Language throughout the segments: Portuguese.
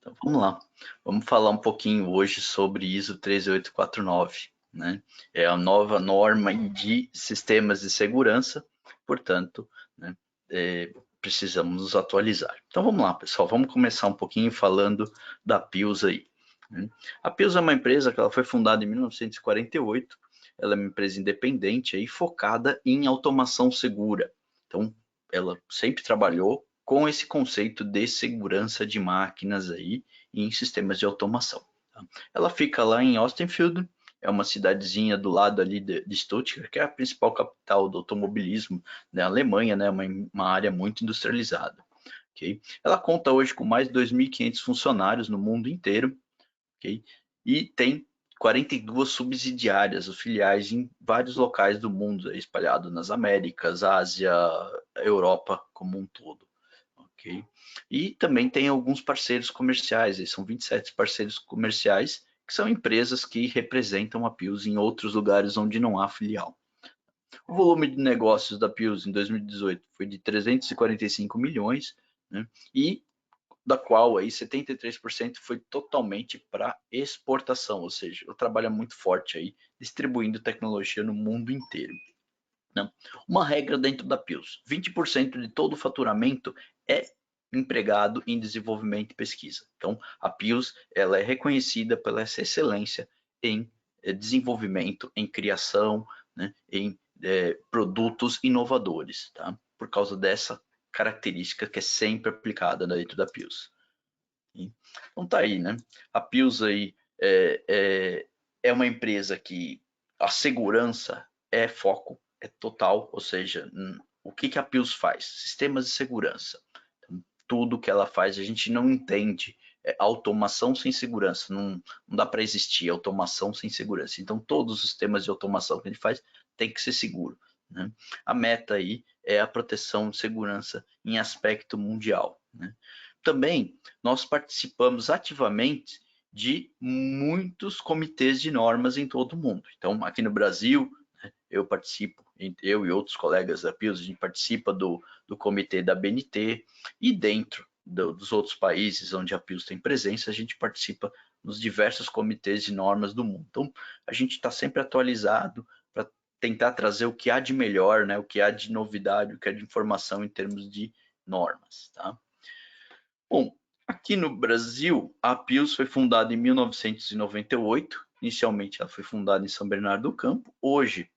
Então, vamos lá. Vamos falar um pouquinho hoje sobre ISO 13849, né? É a nova norma de sistemas de segurança, portanto, né, precisamos nos atualizar. Então, vamos lá, pessoal. Vamos começar um pouquinho falando da Pius aí, né? A Pius é uma empresa que ela foi fundada em 1948. Ela é uma empresa independente aí, focada em automação segura. Então, ela sempre trabalhou com esse conceito de segurança de máquinas aí em sistemas de automação. Tá? Ela fica lá em Austinfield, é uma cidadezinha do lado ali de Stuttgart, que é a principal capital do automobilismo da Alemanha, né? Uma área muito industrializada. Okay? Ela conta hoje com mais de 2.500 funcionários no mundo inteiro, okay? E tem 42 subsidiárias, os filiais em vários locais do mundo, espalhado nas Américas, Ásia, Europa como um todo. Ok? E também tem alguns parceiros comerciais, são 27 parceiros comerciais, que são empresas que representam a Pius em outros lugares onde não há filial. O volume de negócios da Pius em 2018 foi de 345 milhões, né? E da qual aí 73% foi totalmente para exportação, ou seja, ela trabalha muito forte aí, distribuindo tecnologia no mundo inteiro. Né? Uma regra dentro da Pius: 20% de todo o faturamento é empregado em desenvolvimento e pesquisa. Então, a Pius ela é reconhecida pela essa excelência em desenvolvimento, em criação, né, em produtos inovadores, tá? Por causa dessa característica que é sempre aplicada dentro da Pius. Então tá aí, né? A Pius aí é uma empresa que a segurança é foco, é total, ou seja, o que, que a Pius faz? Sistemas de segurança. Então, tudo que ela faz a gente não entende. Automação sem segurança, não dá para existir automação sem segurança. Então, todos os sistemas de automação que a gente faz tem que ser seguro. Né? A meta aí é a proteção de segurança em aspecto mundial. Né? Também nós participamos ativamente de muitos comitês de normas em todo o mundo. Então, aqui no Brasil, eu participo, eu e outros colegas da Pius, a gente participa do comitê da BNT, e dentro dos outros países onde a Pius tem presença, a gente participa nos diversos comitês de normas do mundo. Então, a gente está sempre atualizado para tentar trazer o que há de melhor, né, o que há de novidade, o que há de informação em termos de normas. Tá? Bom, aqui no Brasil, a Pius foi fundada em 1998. Inicialmente, ela foi fundada em São Bernardo do Campo. Hoje,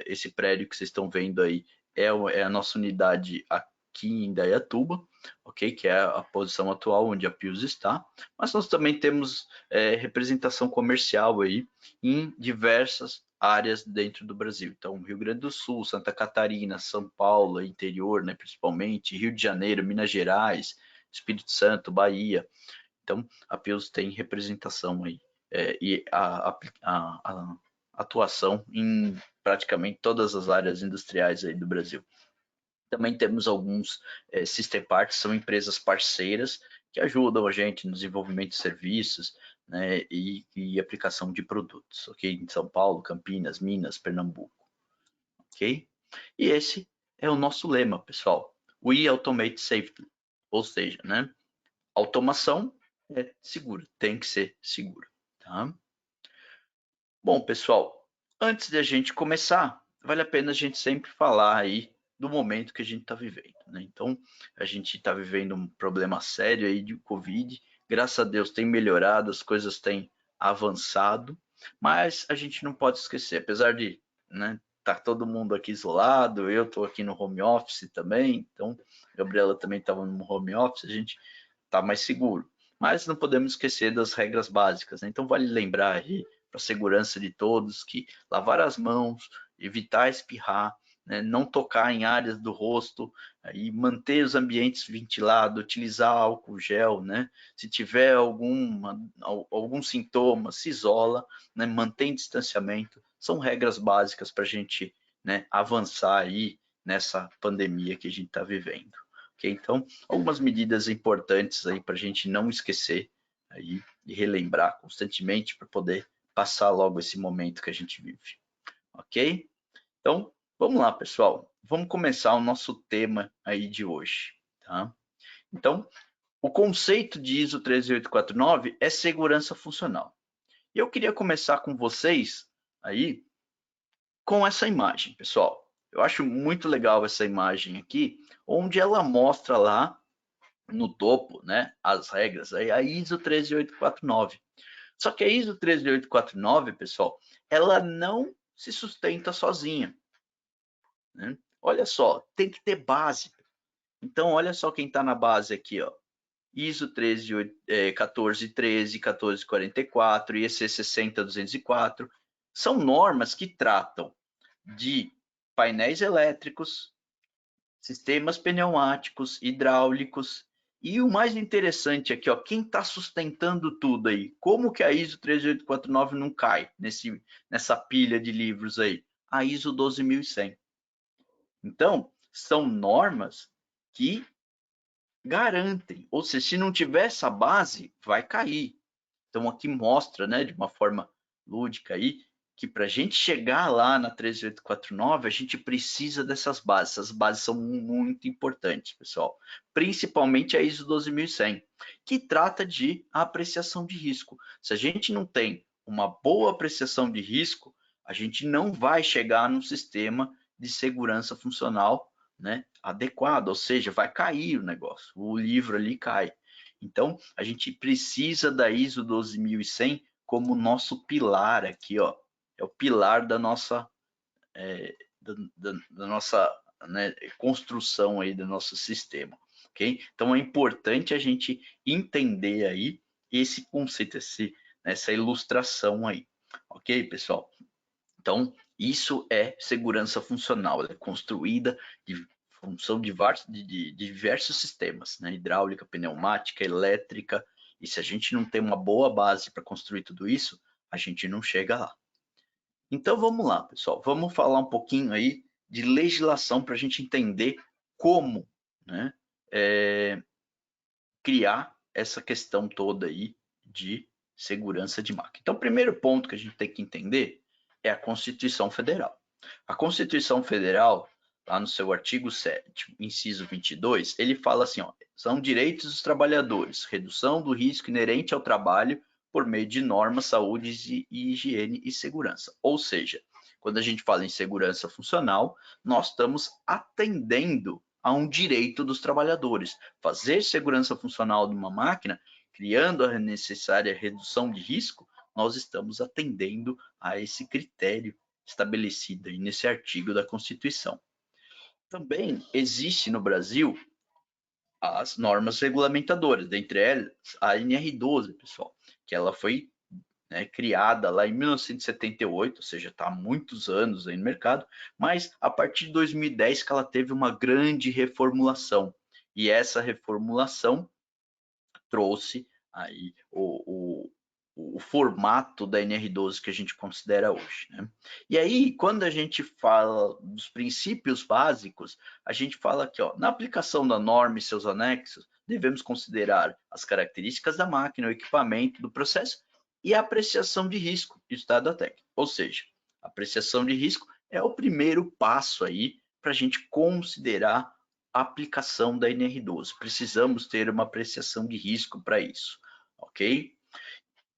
esse prédio que vocês estão vendo aí é a nossa unidade aqui em Indaiatuba, ok? Que é a posição atual onde a Pius está. Mas nós também temos representação comercial aí em diversas áreas dentro do Brasil. Então, Rio Grande do Sul, Santa Catarina, São Paulo, interior, né, principalmente, Rio de Janeiro, Minas Gerais, Espírito Santo, Bahia. Então, a Pius tem representação aí e a atuação em praticamente todas as áreas industriais aí do Brasil. Também temos alguns system parts, são empresas parceiras que ajudam a gente no desenvolvimento de serviços, né, e aplicação de produtos, ok? Em São Paulo, Campinas, Minas, Pernambuco, ok? E esse é o nosso lema, pessoal. We Automate Safely, ou seja, né, automação é segura, tem que ser segura, tá? Bom, pessoal, antes de a gente começar, vale a pena a gente sempre falar aí do momento que a gente está vivendo, né? Então, a gente está vivendo um problema sério aí de Covid. Graças a Deus tem melhorado, as coisas têm avançado, mas a gente não pode esquecer, apesar de, né, tá todo mundo aqui isolado, eu estou aqui no home office também, então a Gabriela também estava no home office, a gente está mais seguro. Mas não podemos esquecer das regras básicas, né? Então vale lembrar aí para a segurança de todos, que lavar as mãos, evitar espirrar, né, não tocar em áreas do rosto, e manter os ambientes ventilados, utilizar álcool gel, né? Se tiver algum sintoma, se isola, né, mantém distanciamento, são regras básicas para a gente, né, avançar aí nessa pandemia que a gente está vivendo. Okay? Então, algumas medidas importantes aí para a gente não esquecer aí e relembrar constantemente para poder passar logo esse momento que a gente vive, ok? Então, vamos lá, pessoal. Vamos começar o nosso tema aí de hoje, tá? Então, o conceito de ISO 13849 é segurança funcional. E eu queria começar com vocês aí com essa imagem, pessoal. Eu acho muito legal essa imagem aqui, onde ela mostra lá no topo, né, as regras, aí a ISO 13849. Só que a ISO 13849, pessoal, ela não se sustenta sozinha, né? Olha só, tem que ter base. Então, olha só quem está na base aqui, ó. ISO 1413, 1444, IEC 60204, são normas que tratam de painéis elétricos, sistemas pneumáticos, hidráulicos, e o mais interessante aqui, ó, quem está sustentando tudo aí? Como que a ISO 13849 não cai nessa pilha de livros aí? A ISO 12100. Então, são normas que garantem, ou seja, se não tiver essa base, vai cair. Então aqui mostra, né, de uma forma lúdica aí, que para a gente chegar lá na 13849, a gente precisa dessas bases. Essas bases são muito importantes, pessoal. Principalmente a ISO 12100, que trata de apreciação de risco. Se a gente não tem uma boa apreciação de risco, a gente não vai chegar num sistema de segurança funcional, né, adequado, ou seja, vai cair o negócio, o livro ali cai. Então, a gente precisa da ISO 12100 como nosso pilar aqui, ó. É o pilar da nossa, da nossa, né, construção aí do nosso sistema, ok? Então, é importante a gente entender aí esse conceito, essa ilustração aí, ok, pessoal? Então, isso é segurança funcional, ela é construída de função de diversos sistemas, né? Hidráulica, pneumática, elétrica, e se a gente não tem uma boa base para construir tudo isso, a gente não chega lá. Então vamos lá, pessoal, vamos falar um pouquinho aí de legislação para a gente entender como, né, criar essa questão toda aí de segurança de máquina. Então, o primeiro ponto que a gente tem que entender é a Constituição Federal. A Constituição Federal, lá no seu artigo 7º, inciso 22, ele fala assim, ó, são direitos dos trabalhadores, redução do risco inerente ao trabalho por meio de normas, saúde e higiene e segurança. Ou seja, quando a gente fala em segurança funcional, nós estamos atendendo a um direito dos trabalhadores. Fazer segurança funcional de uma máquina, criando a necessária redução de risco, nós estamos atendendo a esse critério estabelecido aí nesse artigo da Constituição. Também existe no Brasil as normas regulamentadoras, dentre elas a NR12, pessoal, que ela foi, né, criada lá em 1978, ou seja, está há muitos anos aí no mercado, mas a partir de 2010 que ela teve uma grande reformulação. E essa reformulação trouxe aí o formato da NR12 que a gente considera hoje, né? E aí, quando a gente fala dos princípios básicos, a gente fala que, ó, na aplicação da norma e seus anexos, devemos considerar as características da máquina, o equipamento do processo e a apreciação de risco e o estado da técnica. Ou seja, a apreciação de risco é o primeiro passo aí para a gente considerar a aplicação da NR12. Precisamos ter uma apreciação de risco para isso, ok?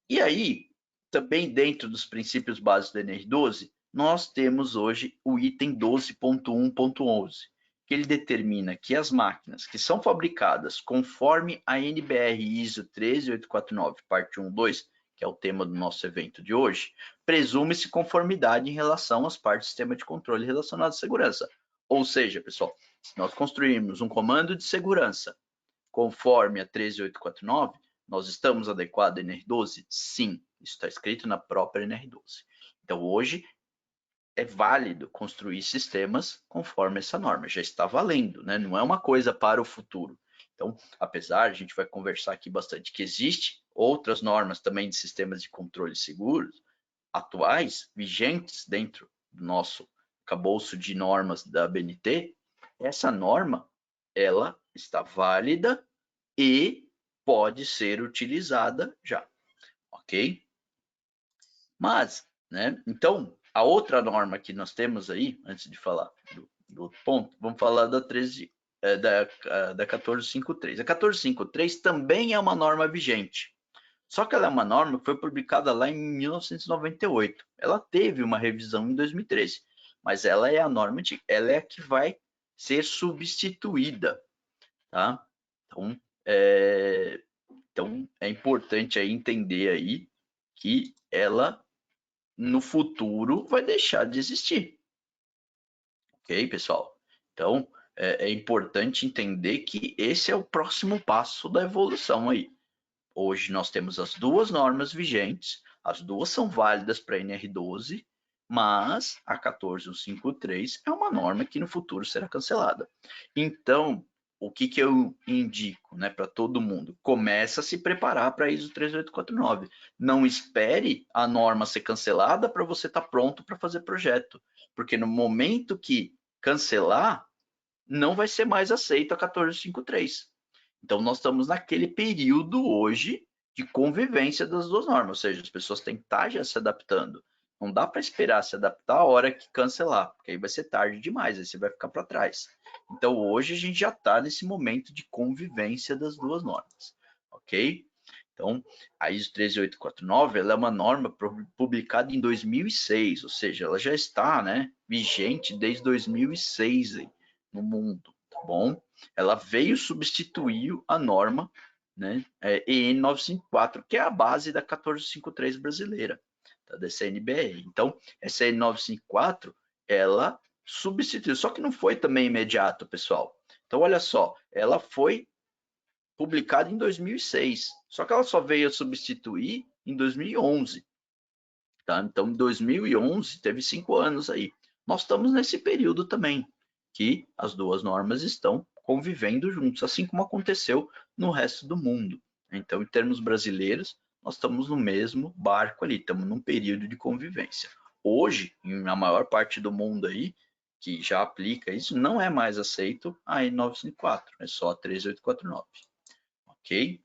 E aí, também dentro dos princípios básicos da NR12, nós temos hoje o item 12.1.11, que ele determina que as máquinas que são fabricadas conforme a NBR ISO 13849, parte 1.2, que é o tema do nosso evento de hoje, presume-se conformidade em relação às partes do sistema de controle relacionadas à segurança. Ou seja, pessoal, se nós construirmos um comando de segurança conforme a 13849, nós estamos adequados à NR12? Sim, isso está escrito na própria NR12. Então, hoje, é válido construir sistemas conforme essa norma, já está valendo, né? Não é uma coisa para o futuro. Então, apesar, a gente vai conversar aqui bastante, que existe outras normas também de sistemas de controle seguros, atuais, vigentes dentro do nosso arcabouço de normas da ABNT, essa norma, ela está válida e pode ser utilizada já, ok? Mas, né, então, a outra norma que nós temos aí, antes de falar do outro ponto, vamos falar da da 1453. A 1453 também é uma norma vigente, só que ela é uma norma que foi publicada lá em 1998. Ela teve uma revisão em 2013, mas ela é a norma ela é a que vai ser substituída, tá? Então é importante aí entender aí que ela no futuro vai deixar de existir. Ok, pessoal? Então, é importante entender que esse é o próximo passo da evolução aí. Hoje nós temos as duas normas vigentes, as duas são válidas para a NR12, mas a 14153 é uma norma que no futuro será cancelada. Então, o que eu indico, né, para todo mundo? Começa a se preparar para a ISO 13849. Não espere a norma ser cancelada para você estar pronto para fazer projeto, porque no momento que cancelar, não vai ser mais aceito a 1453. Então, nós estamos naquele período hoje de convivência das duas normas, ou seja, as pessoas têm que estar já se adaptando. Não dá para esperar se adaptar a hora que cancelar, porque aí vai ser tarde demais, aí você vai ficar para trás. Então, hoje a gente já está nesse momento de convivência das duas normas, ok? Então, a ISO 13849 ela é uma norma publicada em 2006, ou seja, ela já está, né, vigente desde 2006 aí, no mundo, tá bom? Ela veio substituir a norma, né, EN 954, que é a base da 1453 brasileira, tá, da CNBR. Então, essa EN 954, ela substituiu, só que não foi também imediato, pessoal. Então, olha só, ela foi publicada em 2006, só que ela só veio a substituir em 2011. Tá? Então, em 2011, teve 5 anos aí. Nós estamos nesse período também, que as duas normas estão convivendo juntos, assim como aconteceu no resto do mundo. Então, em termos brasileiros, nós estamos no mesmo barco ali, estamos num período de convivência. Hoje, na maior parte do mundo aí, que já aplica isso, não é mais aceito a N954, é só a 13849. Ok?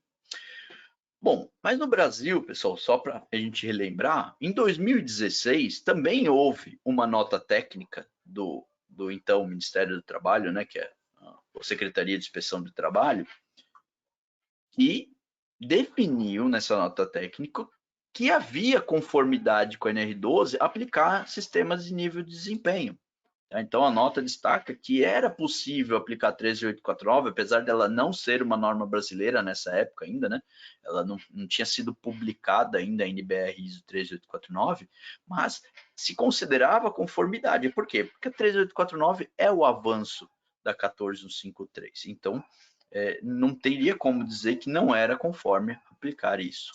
Bom, mas no Brasil, pessoal, só para a gente relembrar, em 2016 também houve uma nota técnica do então Ministério do Trabalho, né, que é a Secretaria de Inspeção do Trabalho, que definiu nessa nota técnica que havia conformidade com a NR12 aplicar sistemas de nível de desempenho. Então, a nota destaca que era possível aplicar 13849, apesar dela não ser uma norma brasileira nessa época ainda, né? Ela não tinha sido publicada ainda a NBR ISO 13849, mas se considerava conformidade. Por quê? Porque a 13849 é o avanço da 14153. Então, não teria como dizer que não era conforme aplicar isso,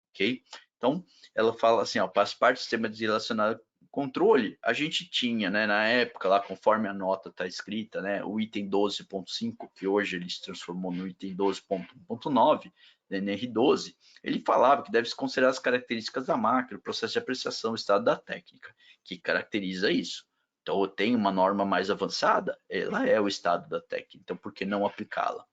ok? Então, ela fala assim, ó, faz parte do sistema de relacionado controle, a gente tinha, né, na época, lá conforme a nota está escrita, né, o item 12.5, que hoje ele se transformou no item 12.1.9, da NR12, ele falava que deve se considerar as características da máquina, o processo de apreciação, o estado da técnica, que caracteriza isso. Então, tem uma norma mais avançada, ela é o estado da técnica, então por que não aplicá-la?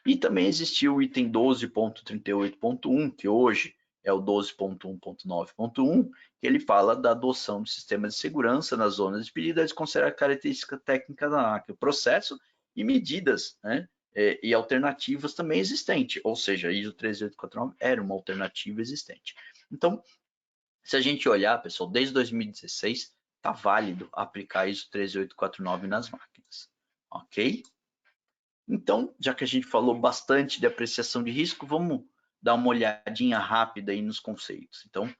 E também existiu o item 12.38.1, que hoje é o 12.1.9.1, que ele fala da adoção de sistemas de segurança nas zonas de perigo, de considerar característica técnica da máquina, processo e medidas, né? E alternativas também existentes, ou seja, a ISO 13849 era uma alternativa existente. Então, se a gente olhar, pessoal, desde 2016, está válido aplicar a ISO 13849 nas máquinas, ok? Então, já que a gente falou bastante de apreciação de risco, vamos dar uma olhadinha rápida aí nos conceitos. Então,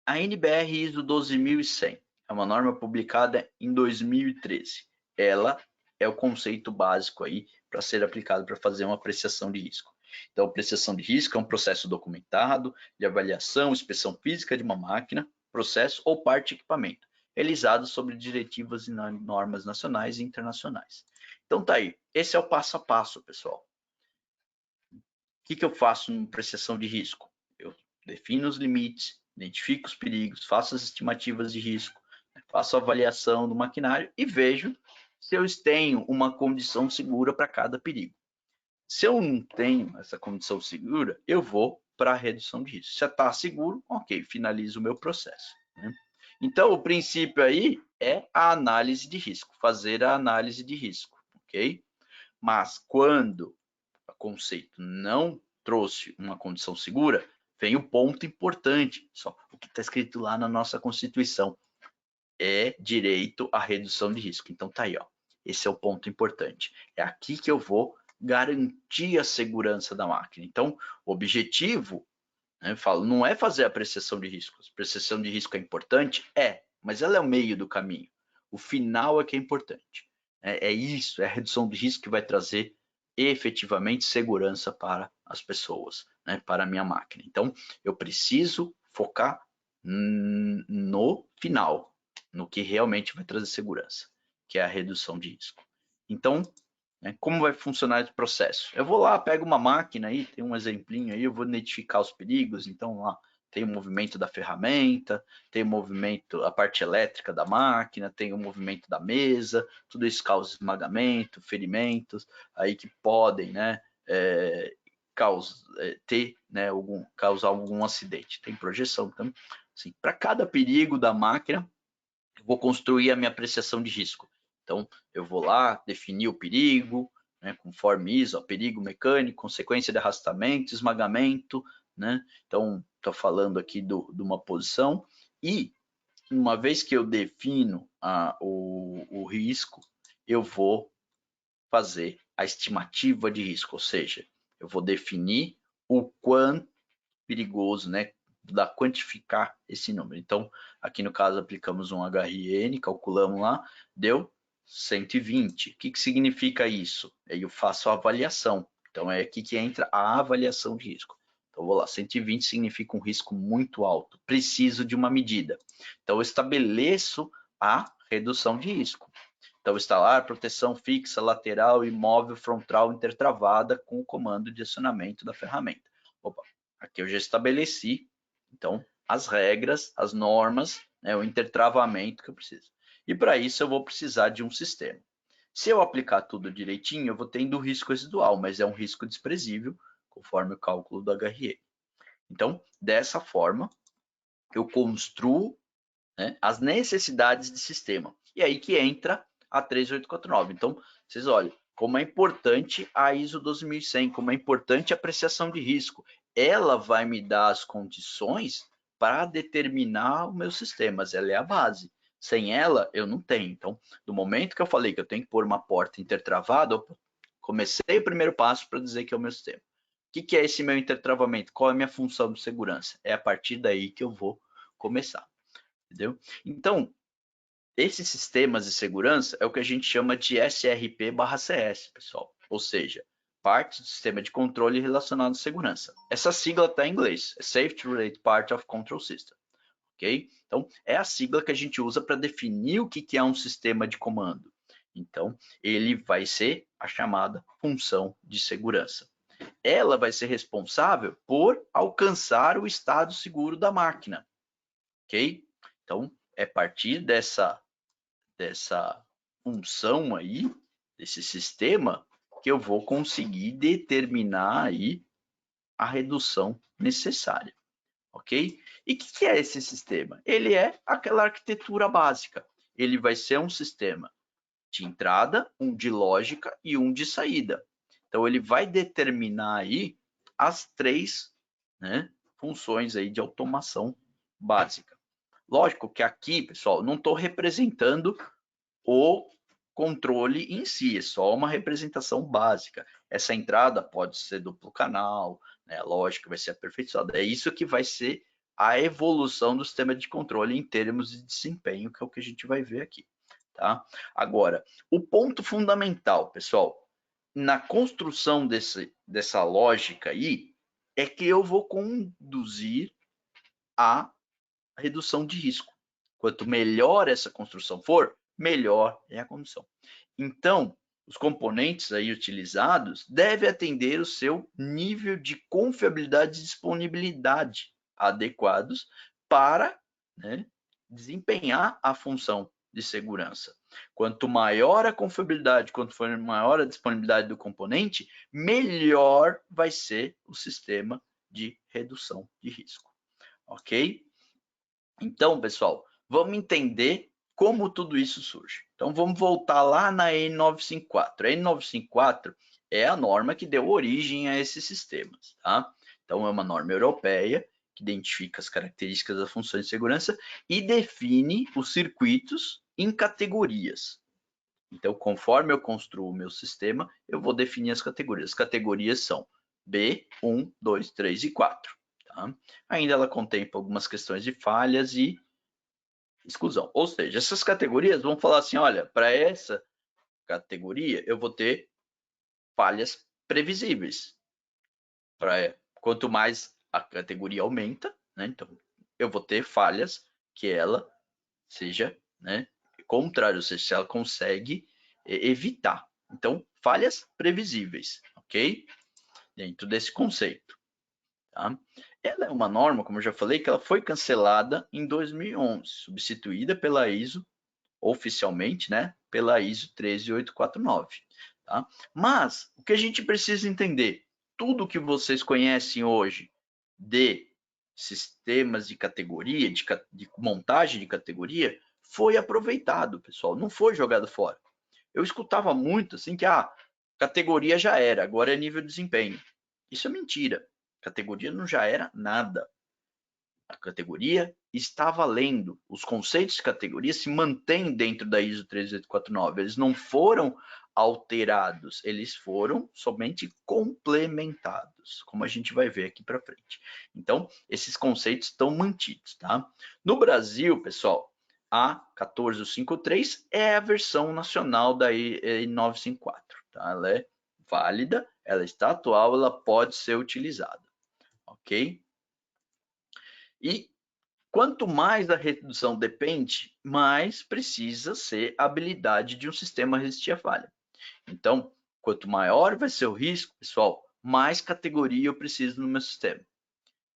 a NBR ISO 12100 é uma norma publicada em 2013. Ela é o conceito básico aí para ser aplicado para fazer uma apreciação de risco. Então, a apreciação de risco é um processo documentado de avaliação, inspeção física de uma máquina, processo ou parte de equipamento, realizado sobre diretivas e normas nacionais e internacionais. Então tá aí, esse é o passo a passo, pessoal. O que eu faço em apreciação de risco? Eu defino os limites, identifico os perigos, faço as estimativas de risco, faço a avaliação do maquinário e vejo se eu tenho uma condição segura para cada perigo. Se eu não tenho essa condição segura, eu vou para a redução de risco. Se está seguro, ok, finalizo o meu processo, né? Então, o princípio aí é a análise de risco, fazer a análise de risco, ok? Mas quando o conceito não trouxe uma condição segura, vem o ponto importante, só o que está escrito lá na nossa Constituição, é direito à redução de risco. Então tá aí, ó. Esse é o ponto importante. É aqui que eu vou garantir a segurança da máquina. Então, o objetivo, né, eu falo, não é fazer a apreciação de riscos. A apreciação de risco é importante? É, mas ela é o meio do caminho. O final é que é importante. É isso, é a redução de risco que vai trazer efetivamente segurança para as pessoas, né, para a minha máquina. Então, eu preciso focar no final, no que realmente vai trazer segurança, que é a redução de risco. Então, né, como vai funcionar esse processo? Eu vou lá, pego uma máquina aí, tem um exemplinho aí, eu vou identificar os perigos, então lá tem o movimento da ferramenta, tem o movimento, a parte elétrica da máquina, tem o movimento da mesa, tudo isso causa esmagamento, ferimentos, aí que podem, né, causar algum acidente. Tem projeção também. Assim, para cada perigo da máquina, eu vou construir a minha apreciação de risco. Então, eu vou lá definir o perigo, né, conforme isso, ó, perigo mecânico, consequência de arrastamento, esmagamento, né? Então, estou falando aqui de uma posição e uma vez que eu defino o risco, eu vou fazer a estimativa de risco, ou seja, eu vou definir o quão perigoso, né, quantificar esse número. Então, aqui no caso, aplicamos um HRN, calculamos lá, deu 120. O que significa isso? Aí eu faço a avaliação. Então, é aqui que entra a avaliação de risco. Então, vou lá, 120 significa um risco muito alto, preciso de uma medida. Então, eu estabeleço a redução de risco. Então, instalar proteção fixa, lateral e móvel frontal intertravada com o comando de acionamento da ferramenta. Opa, aqui eu já estabeleci, então, as regras, as normas, né, o intertravamento que eu preciso. E para isso eu vou precisar de um sistema. Se eu aplicar tudo direitinho, eu vou tendo um risco residual, mas é um risco desprezível, conforme o cálculo do HRE. Então, dessa forma, eu construo, né, as necessidades de sistema. E aí que entra a 13849. Então, vocês olhem, como é importante a ISO 12100, como é importante a apreciação de risco. Ela vai me dar as condições para determinar os meus sistemas, ela é a base. Sem ela, eu não tenho. Então, do momento que eu falei que eu tenho que pôr uma porta intertravada, comecei o primeiro passo para dizer que é o meu sistema. O que é esse meu intertravamento? Qual é a minha função de segurança? É a partir daí que eu vou começar. Entendeu? Então, esses sistemas de segurança é o que a gente chama de SRP/CS, pessoal. Ou seja, parte do sistema de controle relacionado à segurança. Essa sigla está em inglês, é Safety Related Part of Control System. Ok? Então, é a sigla que a gente usa para definir o que é um sistema de comando. Então, ele vai ser a chamada função de segurança. Ela vai ser responsável por alcançar o estado seguro da máquina. Ok? Então, é a partir dessa função aí, desse sistema, que eu vou conseguir determinar aí a redução necessária, ok? E o que é esse sistema? Ele é aquela arquitetura básica. Ele vai ser um sistema de entrada, um de lógica e um de saída. Então, ele vai determinar aí as três, né, funções aí de automação básica. Lógico que aqui, pessoal, não estou representando o controle em si, é só uma representação básica. Essa entrada pode ser duplo canal, né? Lógico, vai ser aperfeiçoada. É isso que vai ser a evolução do sistema de controle em termos de desempenho, que é o que a gente vai ver aqui. Tá? Agora, o ponto fundamental, pessoal, na construção dessa lógica aí, é que eu vou conduzir a redução de risco. Quanto melhor essa construção for, melhor é a condição. Então, os componentes aí utilizados devem atender o seu nível de confiabilidade e disponibilidade adequados para, né, desempenhar a função de segurança. Quanto maior a confiabilidade, quanto for maior a disponibilidade do componente, melhor vai ser o sistema de redução de risco. Ok? Então, pessoal, vamos entender como tudo isso surge. Então, vamos voltar lá na N954. A N954 é a norma que deu origem a esses sistemas, tá? Então, é uma norma europeia que identifica as características das funções de segurança e define os circuitos em categorias. Então, conforme eu construo o meu sistema, eu vou definir as categorias. As categorias são B, 1, 2, 3 e 4. Tá? Ainda ela contempla algumas questões de falhas e exclusão. Ou seja, essas categorias vão falar assim, olha, para essa categoria eu vou ter falhas previsíveis. Quanto mais a categoria aumenta, né, então eu vou ter falhas que ela seja, né, contrário, ou seja, se ela consegue evitar. Então, falhas previsíveis, ok? Dentro desse conceito. Tá? Ela é uma norma, como eu já falei, que ela foi cancelada em 2011, substituída pela ISO, oficialmente, né, pela ISO 13849. Tá? Mas, o que a gente precisa entender, tudo que vocês conhecem hoje de sistemas de categoria, de montagem de categoria, foi aproveitado, pessoal, não foi jogado fora. Eu escutava muito assim que a categoria já era, agora é nível de desempenho. Isso é mentira. Categoria não já era nada. A categoria está valendo. Os conceitos de categoria se mantêm dentro da ISO 13849. Eles não foram alterados, eles foram somente complementados, como a gente vai ver aqui para frente. Então, esses conceitos estão mantidos, tá? No Brasil, pessoal, a 1453 é a versão nacional da E954, tá? Ela é válida, ela está atual, ela pode ser utilizada, ok? E quanto mais a redução depende, mais precisa ser a habilidade de um sistema a resistir à falha. Então, quanto maior vai ser o risco, pessoal, mais categoria eu preciso no meu sistema.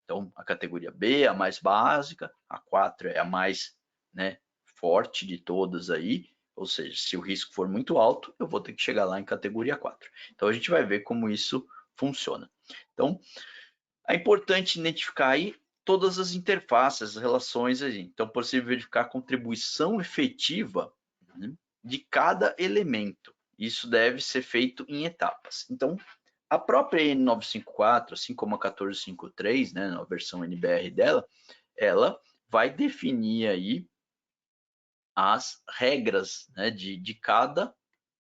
Então, a categoria B é a mais básica, a 4 é a mais, né, forte de todas aí, ou seja, se o risco for muito alto, eu vou ter que chegar lá em categoria 4. Então, a gente vai ver como isso funciona. Então, é importante identificar aí todas as interfaces, as relações aí. Então, é possível verificar a contribuição efetiva, né, de cada elemento. Isso deve ser feito em etapas. Então, a própria N954, assim como a 1453, né, na versão NBR dela, ela vai definir aí as regras, né, de cada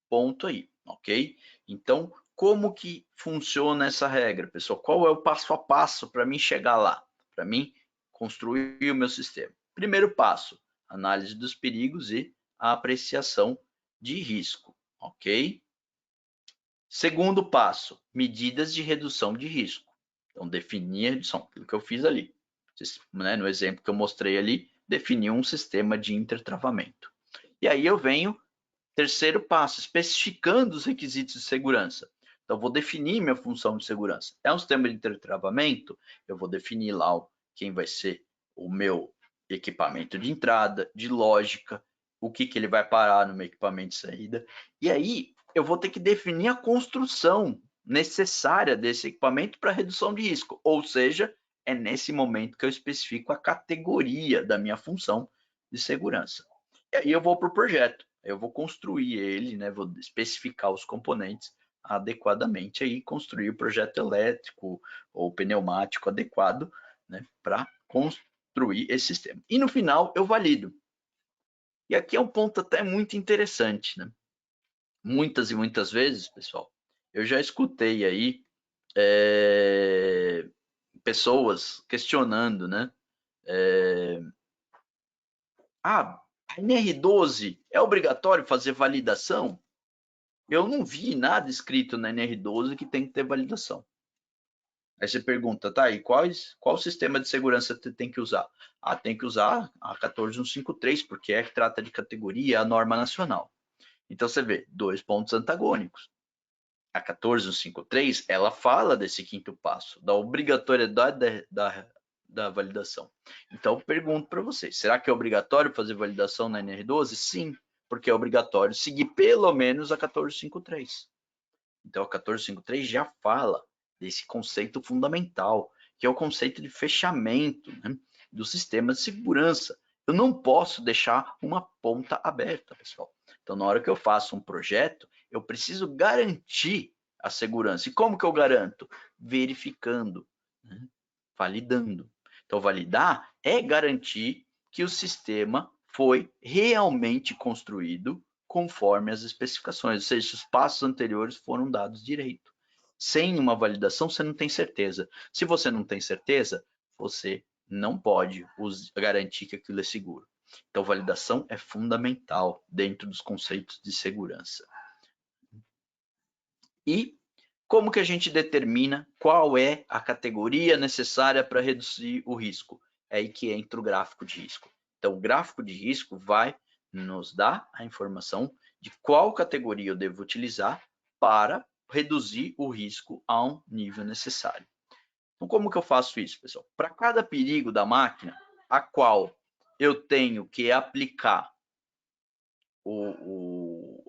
ponto aí, ok? Então, como que funciona essa regra, pessoal? Qual é o passo a passo para mim chegar lá? Para mim construir o meu sistema? Primeiro passo, análise dos perigos e a apreciação de risco, ok? Segundo passo, medidas de redução de risco. Então, definir a redução, aquilo que eu fiz ali. Né, no exemplo que eu mostrei ali, definir um sistema de intertravamento. E aí eu venho, terceiro passo, especificando os requisitos de segurança. Então, vou definir minha função de segurança. É um sistema de intertravamento? Eu vou definir lá quem vai ser o meu equipamento de entrada, de lógica, o que ele vai parar no meu equipamento de saída. E aí, eu vou ter que definir a construção necessária desse equipamento para redução de risco. Ou seja, é nesse momento que eu especifico a categoria da minha função de segurança. E aí eu vou para o projeto, eu vou construir ele, né, vou especificar os componentes adequadamente aí, construir o projeto elétrico ou pneumático adequado, né, para construir esse sistema. E no final eu valido. E aqui é um ponto até muito interessante, né? Muitas e muitas vezes, pessoal, eu já escutei aí pessoas questionando, né? A NR12 é obrigatório fazer validação? Eu não vi nada escrito na NR12 que tem que ter validação. Aí você pergunta, tá, e qual sistema de segurança você tem que usar? Ah, tem que usar a 14153, porque é que trata de categoria, a norma nacional. Então você vê, dois pontos antagônicos. A 14153, ela fala desse quinto passo, da obrigatoriedade da validação. Então, eu pergunto para vocês, será que é obrigatório fazer validação na NR12? Sim, porque é obrigatório seguir pelo menos a 1453. Então, a 1453 já fala desse conceito fundamental, que é o conceito de fechamento, né, do sistema de segurança. Eu não posso deixar uma ponta aberta, pessoal. Então, na hora que eu faço um projeto, eu preciso garantir a segurança. E como que eu garanto? Verificando, né? Validando. Então, validar é garantir que o sistema foi realmente construído conforme as especificações, ou seja, se os passos anteriores foram dados direito. Sem uma validação, você não tem certeza. Se você não tem certeza, você não pode garantir que aquilo é seguro. Então, validação é fundamental dentro dos conceitos de segurança. E como que a gente determina qual é a categoria necessária para reduzir o risco? É aí que entra o gráfico de risco. Então, o gráfico de risco vai nos dar a informação de qual categoria eu devo utilizar para reduzir o risco a um nível necessário. Então, como que eu faço isso, pessoal? Para cada perigo da máquina, a qual eu tenho que aplicar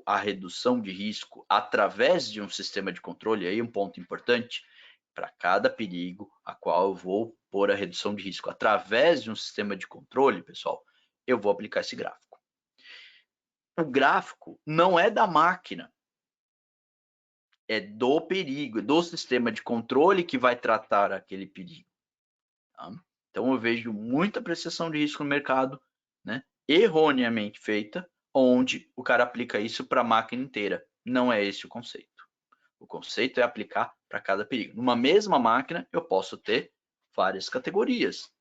a redução de risco através de um sistema de controle, aí um ponto importante, para cada perigo a qual eu vou pôr a redução de risco através de um sistema de controle, pessoal, eu vou aplicar esse gráfico. O gráfico não é da máquina, é do perigo, é do sistema de controle que vai tratar aquele perigo. Tá? Então, eu vejo muita apreciação de risco no mercado, né, erroneamente feita, onde o cara aplica isso para a máquina inteira. Não é esse o conceito. O conceito é aplicar para cada perigo. Numa mesma máquina, eu posso ter várias categorias.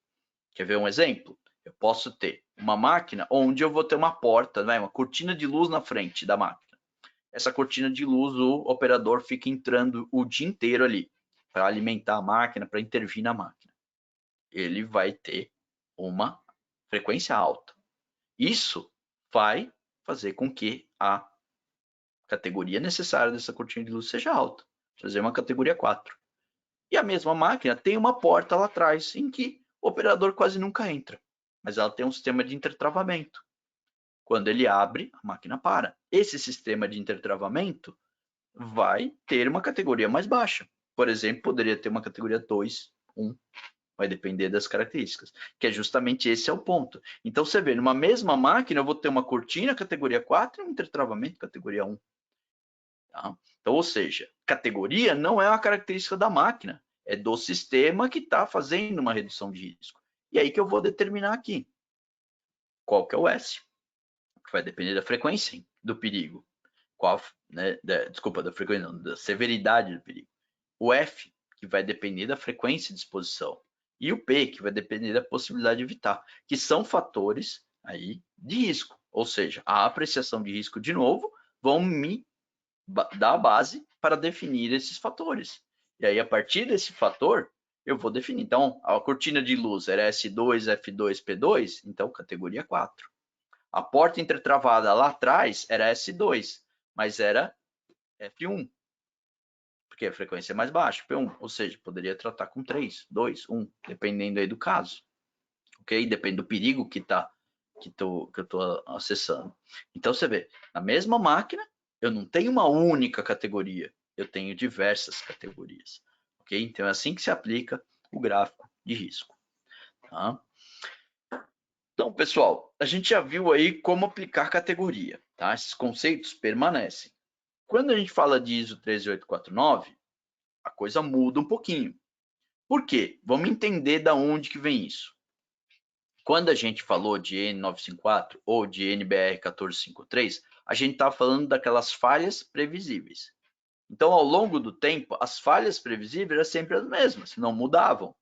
Quer ver um exemplo? Eu posso ter uma máquina onde eu vou ter uma porta, né, uma cortina de luz na frente da máquina. Essa cortina de luz, o operador fica entrando o dia inteiro ali para alimentar a máquina, para intervir na máquina. Ele vai ter uma frequência alta. Isso vai fazer com que a categoria necessária dessa cortina de luz seja alta, fazer uma categoria 4. E a mesma máquina tem uma porta lá atrás em que o operador quase nunca entra, mas ela tem um sistema de intertravamento. Quando ele abre, a máquina para. Esse sistema de intertravamento vai ter uma categoria mais baixa. Por exemplo, poderia ter uma categoria 2, 1, vai depender das características, que é justamente esse é o ponto. Então, você vê, numa mesma máquina, eu vou ter uma cortina categoria 4 e um intertravamento categoria 1. Tá? Então, ou seja, categoria não é uma característica da máquina, é do sistema que está fazendo uma redução de risco. E aí que eu vou determinar aqui qual que é o S, que vai depender da frequência do perigo. Qual, né, desculpa, da frequência não, da severidade do perigo. O F, que vai depender da frequência de exposição. E o P, que vai depender da possibilidade de evitar, que são fatores aí de risco. Ou seja, a apreciação de risco, de novo, vão me dar a base para definir esses fatores. E aí, a partir desse fator, eu vou definir. Então, a cortina de luz era S2, F2, P2, então categoria 4. A porta intertravada lá atrás era S2, mas era F1, porque a frequência é mais baixa, P1, ou seja, poderia tratar com 3, 2, 1, dependendo aí do caso. Ok? Depende do perigo que eu estou acessando. Então, você vê, na mesma máquina, eu não tenho uma única categoria, eu tenho diversas categorias. Ok? Então, é assim que se aplica o gráfico de risco. Tá? Então, pessoal, a gente já viu aí como aplicar categoria. Tá? Esses conceitos permanecem. Quando a gente fala de ISO 13849, a coisa muda um pouquinho. Por quê? Vamos entender da onde que vem isso. Quando a gente falou de N954 ou de NBR 1453, a gente estava falando daquelas falhas previsíveis. Então, ao longo do tempo, as falhas previsíveis eram sempre as mesmas, não mudavam.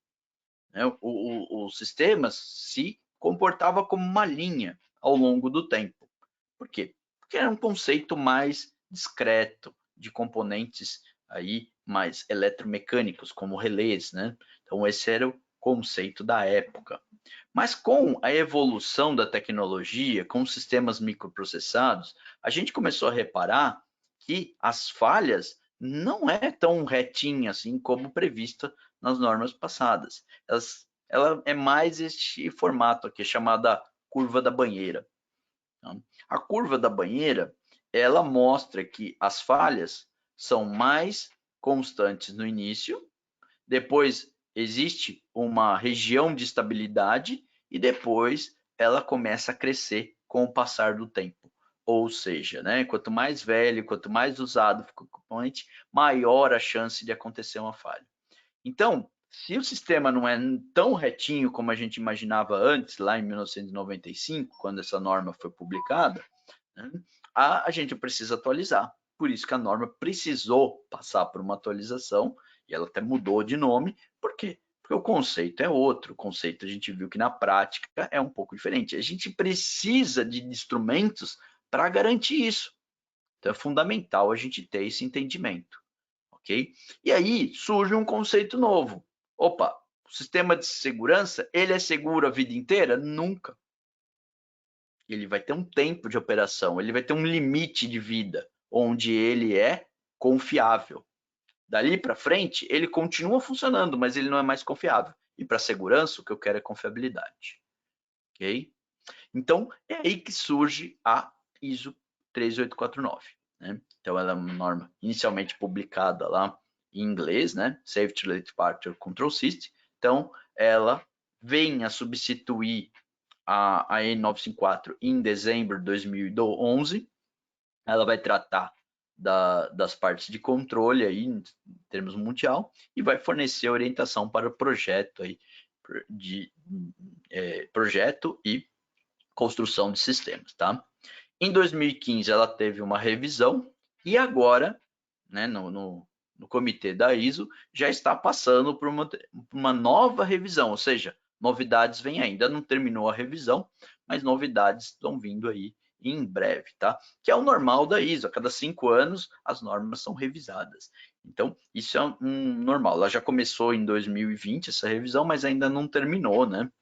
Né? O sistema se comportava como uma linha ao longo do tempo. Por quê? Porque era um conceito mais discreto de componentes aí mais eletromecânicos, como relés, né? Então, esse era o conceito da época. Mas com a evolução da tecnologia, com os sistemas microprocessados, a gente começou a reparar que as falhas não é tão retinha assim como prevista nas normas passadas. Ela é mais este formato aqui, chamada curva da banheira. A curva da banheira, ela mostra que as falhas são mais constantes no início, depois existe uma região de estabilidade e depois ela começa a crescer com o passar do tempo. Ou seja, né, quanto mais velho, quanto mais usado fica o componente, maior a chance de acontecer uma falha. Então, se o sistema não é tão retinho como a gente imaginava antes, lá em 1995, quando essa norma foi publicada, né, a gente precisa atualizar. Por isso que a norma precisou passar por uma atualização, e ela até mudou de nome. Por quê? Porque o conceito é outro. O conceito a gente viu que na prática é um pouco diferente. A gente precisa de instrumentos para garantir isso. Então é fundamental a gente ter esse entendimento, ok? E aí surge um conceito novo. Opa, o sistema de segurança, ele é seguro a vida inteira? Nunca. Ele vai ter um tempo de operação, ele vai ter um limite de vida, onde ele é confiável. Dali para frente, ele continua funcionando, mas ele não é mais confiável. E para segurança, o que eu quero é confiabilidade. Ok? Então, é aí que surge a ISO 13849. Né? Então, ela é uma norma inicialmente publicada lá em inglês, né? Safety Related Departure Control System. Então, ela vem a substituir a N954 em dezembro de 2011. Ela vai tratar das partes de controle aí, em termos mundial, e vai fornecer orientação para o projeto aí, projeto e construção de sistemas, tá? Em 2015 ela teve uma revisão e agora, né, no comitê da ISO, já está passando por uma nova revisão, ou seja, novidades vêm ainda, não terminou a revisão, mas novidades estão vindo aí em breve, tá? Que é o normal da ISO, a cada 5 anos as normas são revisadas. Então, isso é um normal. Ela já começou em 2020 essa revisão, mas ainda não terminou, né?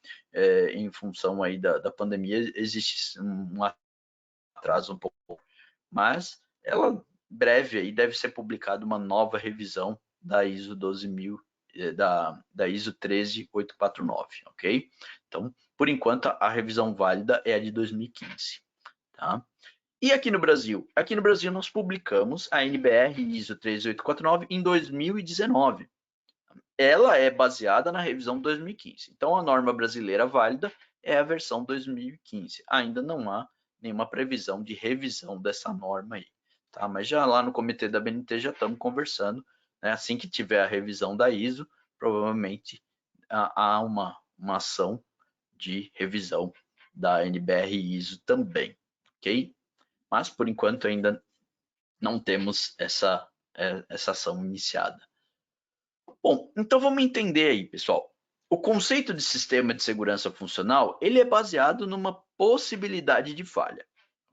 Em função aí da pandemia, existe um atraso um pouco, mas ela breve aí deve ser publicada uma nova revisão da ISO 12000, da ISO 13849, ok? Então, por enquanto, a revisão válida é a de 2015, tá? E aqui no Brasil? Aqui no Brasil nós publicamos a NBR ISO 13849 em 2019. Ela é baseada na revisão de 2015. Então, a norma brasileira válida é a versão 2015. Ainda não há nenhuma previsão de revisão dessa norma aí, tá? Mas já lá no comitê da BNT já estamos conversando, né? Assim que tiver a revisão da ISO, provavelmente há uma ação de revisão da NBR ISO também, ok? Mas por enquanto ainda não temos essa ação iniciada. Bom, então vamos entender aí, pessoal. O conceito de sistema de segurança funcional, ele é baseado numa possibilidade de falha,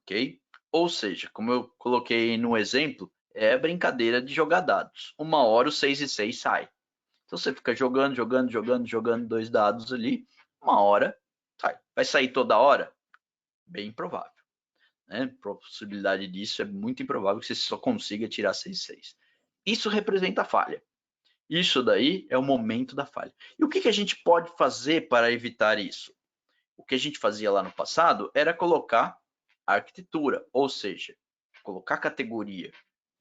ok? Ou seja, como eu coloquei no exemplo, é brincadeira de jogar dados. Uma hora o 6 e 6 sai. Então você fica jogando, jogando 2 dados ali, uma hora sai. Vai sair toda hora? Bem improvável. Né? A possibilidade disso é muito improvável que você só consiga tirar 6 e 6. Isso representa a falha. Isso daí é o momento da falha. E o que a gente pode fazer para evitar isso? O que a gente fazia lá no passado era colocar a arquitetura, ou seja, colocar a categoria,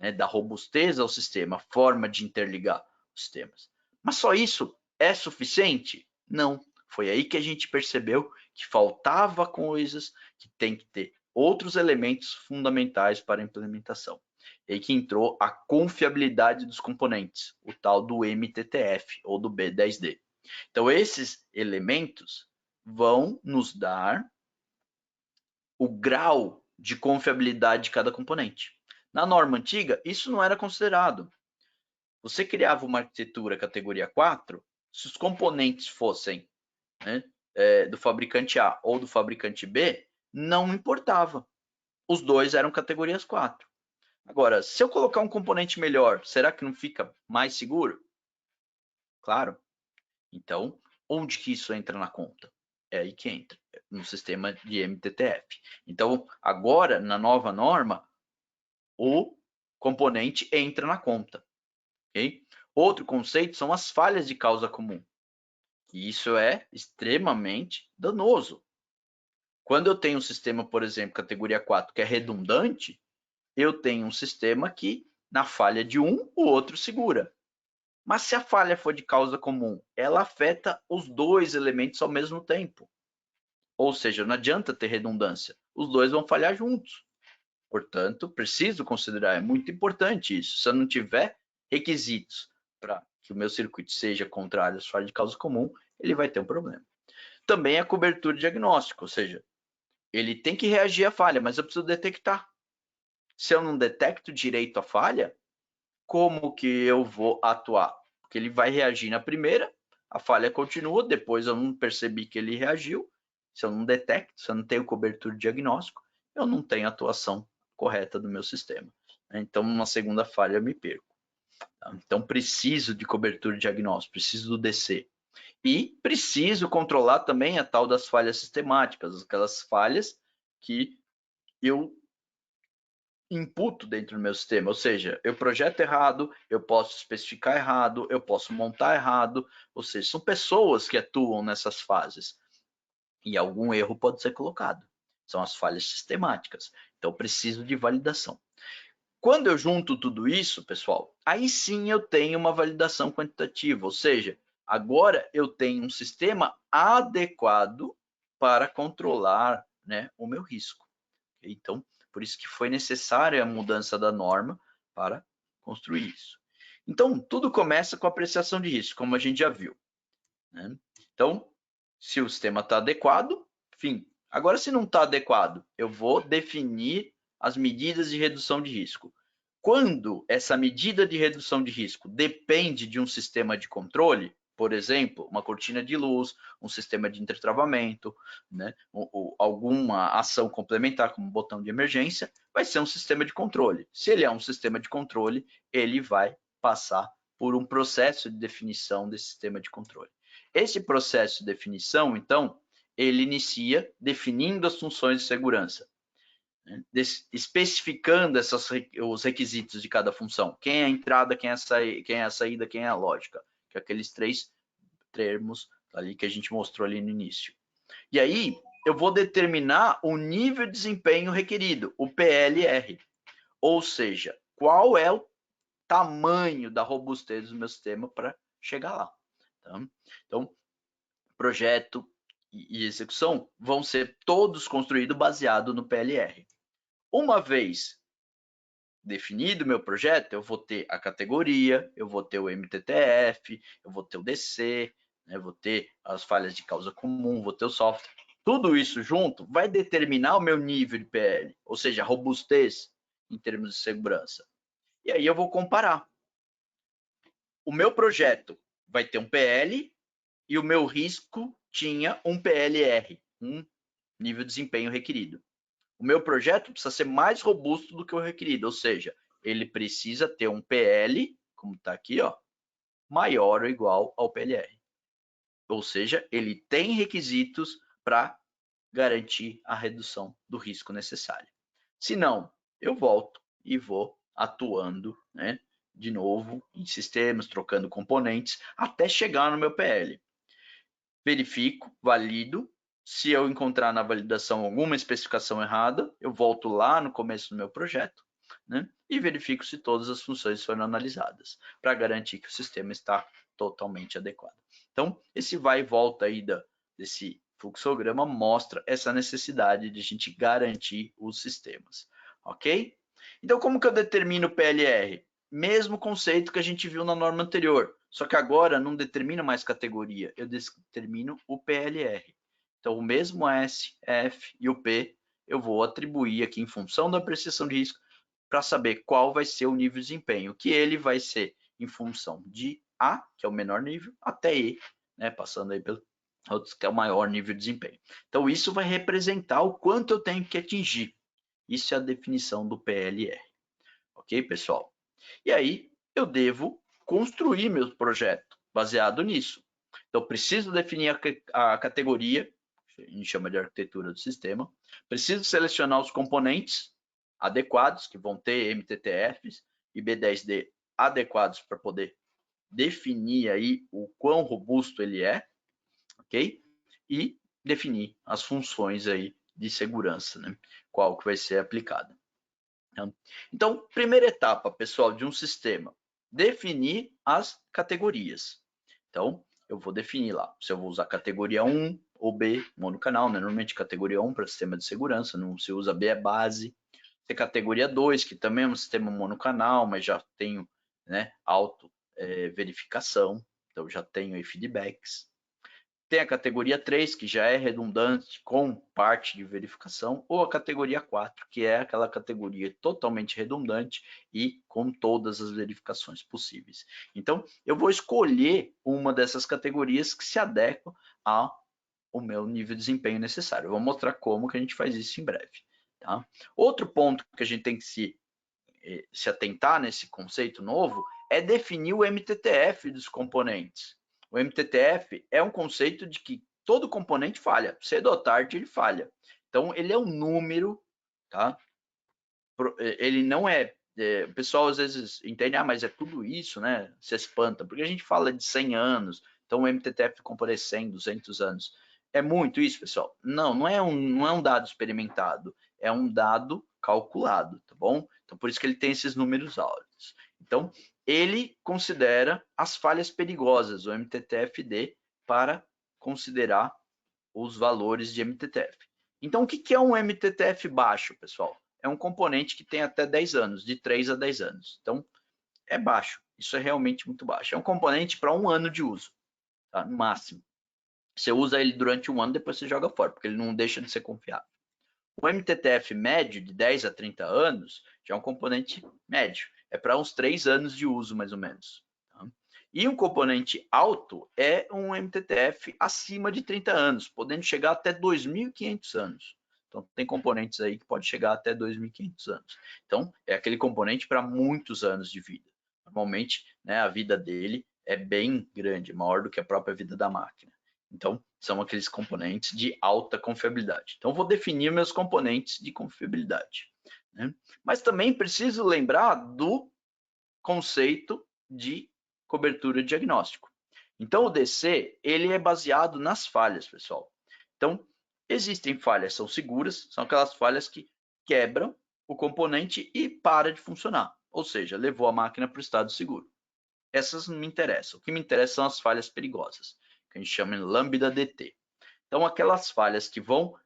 né, da robustez ao sistema, a forma de interligar os sistemas. Mas só isso é suficiente? Não. Foi aí que a gente percebeu que faltava coisas, que tem que ter outros elementos fundamentais para a implementação. E aí que entrou a confiabilidade dos componentes, o tal do MTTF ou do B10D. Então, esses elementos vão nos dar o grau de confiabilidade de cada componente. Na norma antiga, isso não era considerado. Você criava uma arquitetura categoria 4, se os componentes fossem, né, do fabricante A ou do fabricante B, não importava. Os dois eram categorias 4. Agora, se eu colocar um componente melhor, será que não fica mais seguro? Claro. Então, onde que isso entra na conta? É aí que entra, no sistema de MTTF. Então, agora, na nova norma, o componente entra na conta. Okay? Outro conceito são as falhas de causa comum. E isso é extremamente danoso. Quando eu tenho um sistema, por exemplo, categoria 4, que é redundante, eu tenho um sistema que, na falha de um, o outro segura. Mas se a falha for de causa comum, ela afeta os dois elementos ao mesmo tempo. Ou seja, não adianta ter redundância, os dois vão falhar juntos. Portanto, preciso considerar, é muito importante isso. Se eu não tiver requisitos para que o meu circuito seja contrário às falhas de causa comum, ele vai ter um problema. Também a cobertura diagnóstica, ou seja, ele tem que reagir à falha, mas eu preciso detectar. Se eu não detecto direito a falha, como que eu vou atuar? Porque ele vai reagir na primeira, a falha continua, depois eu não percebi que ele reagiu. Se eu não detecto, se eu não tenho cobertura de diagnóstico, eu não tenho atuação correta do meu sistema. Então, numa segunda falha, eu me perco. Então, preciso de cobertura de diagnóstico, preciso do DC. E preciso controlar também a tal das falhas sistemáticas, aquelas falhas que eu imputo dentro do meu sistema, ou seja, eu projeto errado, eu posso especificar errado, eu posso montar errado, ou seja, são pessoas que atuam nessas fases e algum erro pode ser colocado. São as falhas sistemáticas. Então, preciso de validação. Quando eu junto tudo isso, pessoal, aí sim eu tenho uma validação quantitativa, ou seja, agora eu tenho um sistema adequado para controlar, né, o meu risco. Então, por isso que foi necessária a mudança da norma para construir isso. Então, tudo começa com a apreciação de risco, como a gente já viu, né? Então, se o sistema está adequado, fim. Agora, se não está adequado, eu vou definir as medidas de redução de risco. Quando essa medida de redução de risco depende de um sistema de controle, por exemplo, uma cortina de luz, um sistema de intertravamento, né, ou alguma ação complementar, como um botão de emergência, vai ser um sistema de controle. Se ele é um sistema de controle, ele vai passar por um processo de definição desse sistema de controle. Esse processo de definição, então, ele inicia definindo as funções de segurança, né, especificando os requisitos de cada função. Quem é a entrada, quem é a saída, quem é a lógica. Que é aqueles 3 termos ali que a gente mostrou ali no início. E aí, eu vou determinar o nível de desempenho requerido, o PLR. Ou seja, qual é o tamanho da robustez do meu sistema para chegar lá. Tá? Então, projeto e execução vão ser todos construídos baseado no PLR. Uma vez definido o meu projeto, eu vou ter a categoria, eu vou ter o MTTF, eu vou ter o DC, né, vou ter as falhas de causa comum, vou ter o software. Tudo isso junto vai determinar o meu nível de PL, ou seja, a robustez em termos de segurança. E aí eu vou comparar. O meu projeto vai ter um PL e o meu risco tinha um PLR, um nível de desempenho requerido. O meu projeto precisa ser mais robusto do que o requerido, ou seja, ele precisa ter um PL, como está aqui, ó, maior ou igual ao PLR. Ou seja, ele tem requisitos para garantir a redução do risco necessário. Se não, eu volto e vou atuando, né, de novo em sistemas, trocando componentes, até chegar no meu PL. Verifico, valido. Se eu encontrar na validação alguma especificação errada, eu volto lá no começo do meu projeto, né, e verifico se todas as funções foram analisadas, para garantir que o sistema está totalmente adequado. Então, esse vai e volta aí desse fluxograma mostra essa necessidade de a gente garantir os sistemas, ok? Então, como que eu determino o PLR? Mesmo conceito que a gente viu na norma anterior, só que agora não determina mais categoria, eu determino o PLR. Então, o mesmo S, F e o P eu vou atribuir aqui em função da apreciação de risco para saber qual vai ser o nível de desempenho, que ele vai ser em função de A, que é o menor nível, até E, né, passando aí pelo outros que é o maior nível de desempenho. Então, isso vai representar o quanto eu tenho que atingir. Isso é a definição do PLR. Ok, pessoal? E aí, eu devo construir meu projeto baseado nisso. Então, preciso definir a categoria, a gente chama de arquitetura do sistema. Preciso selecionar os componentes adequados, que vão ter MTTFs e B10D adequados para poder definir aí o quão robusto ele é, ok? E definir as funções aí de segurança, né? Qual que vai ser aplicada. Então, primeira etapa, pessoal, de um sistema, definir as categorias. Então, eu vou definir lá se eu vou usar categoria 1, ou B, monocanal, né? Normalmente categoria 1 para sistema de segurança, não se usa B, é base. Tem categoria 2, que também é um sistema monocanal, mas já tenho, né, auto verificação, então já tenho aí feedbacks. Tem a categoria 3, que já é redundante com parte de verificação, ou a categoria 4, que é aquela categoria totalmente redundante e com todas as verificações possíveis. Então, eu vou escolher uma dessas categorias que se adequa ao meu nível de desempenho necessário. Eu vou mostrar como que a gente faz isso em breve. Tá? Outro ponto que a gente tem que se atentar nesse conceito novo é definir o MTTF dos componentes. O MTTF é um conceito de que todo componente falha, cedo ou tarde ele falha. Então, ele é um número, tá? Ele não o pessoal às vezes entende, mas é tudo isso, né? Se espanta, porque a gente fala de 100 anos, então o MTTF componente 100, 200 anos. É muito isso, pessoal? Não, não é um dado experimentado, é um dado calculado, tá bom? Então, por isso que ele tem esses números áureos. Então, ele considera as falhas perigosas, o MTTF-D, para considerar os valores de MTTF. Então, o que é um MTTF baixo, pessoal? É um componente que tem até 10 anos, de 3 a 10 anos. Então, é baixo. Isso é realmente muito baixo. É um componente para 1 ano de uso, tá? No máximo. Você usa ele durante 1 ano, depois você joga fora, porque ele não deixa de ser confiável. O MTTF médio, de 10 a 30 anos, já é um componente médio. É para uns 3 anos de uso, mais ou menos. Tá? E um componente alto é um MTTF acima de 30 anos, podendo chegar até 2.500 anos. Então, tem componentes aí que pode chegar até 2.500 anos. Então, é aquele componente para muitos anos de vida. Normalmente, né, a vida dele é bem grande, maior do que a própria vida da máquina. Então, são aqueles componentes de alta confiabilidade. Então, vou definir meus componentes de confiabilidade. Né? Mas também preciso lembrar do conceito de cobertura de diagnóstico. Então, o DC, ele é baseado nas falhas, pessoal. Então, existem falhas, são seguras, são aquelas falhas que quebram o componente e para de funcionar. Ou seja, levou a máquina para o estado seguro. Essas não me interessam. O que me interessa são as falhas perigosas, que a gente chama de lambda DT. Então, aquelas falhas que vão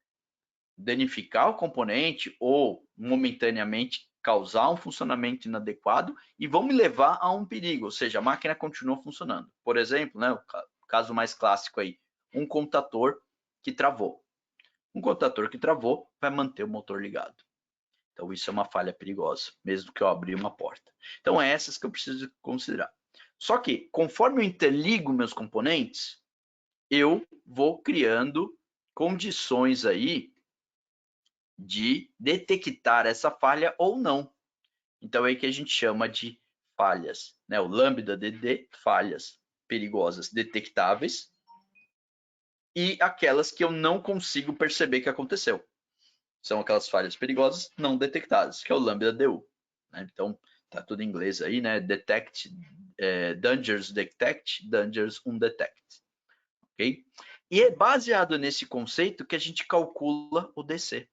danificar o componente ou momentaneamente causar um funcionamento inadequado e vão me levar a um perigo, ou seja, a máquina continua funcionando. Por exemplo, né, o caso mais clássico aí, um contator que travou. Um contator que travou vai manter o motor ligado. Então, isso é uma falha perigosa, mesmo que eu abri uma porta. Então, é essas que eu preciso considerar. Só que, conforme eu interligo meus componentes, eu vou criando condições aí de detectar essa falha ou não. Então, é aí que a gente chama de falhas, né? O lambda DD, falhas perigosas detectáveis, e aquelas que eu não consigo perceber que aconteceu. São aquelas falhas perigosas não detectadas, que é o lambda DU. Né? Então, tá tudo em inglês aí, né? Detect, dangers detect, dangers undetect. Ok? E é baseado nesse conceito que a gente calcula o DC.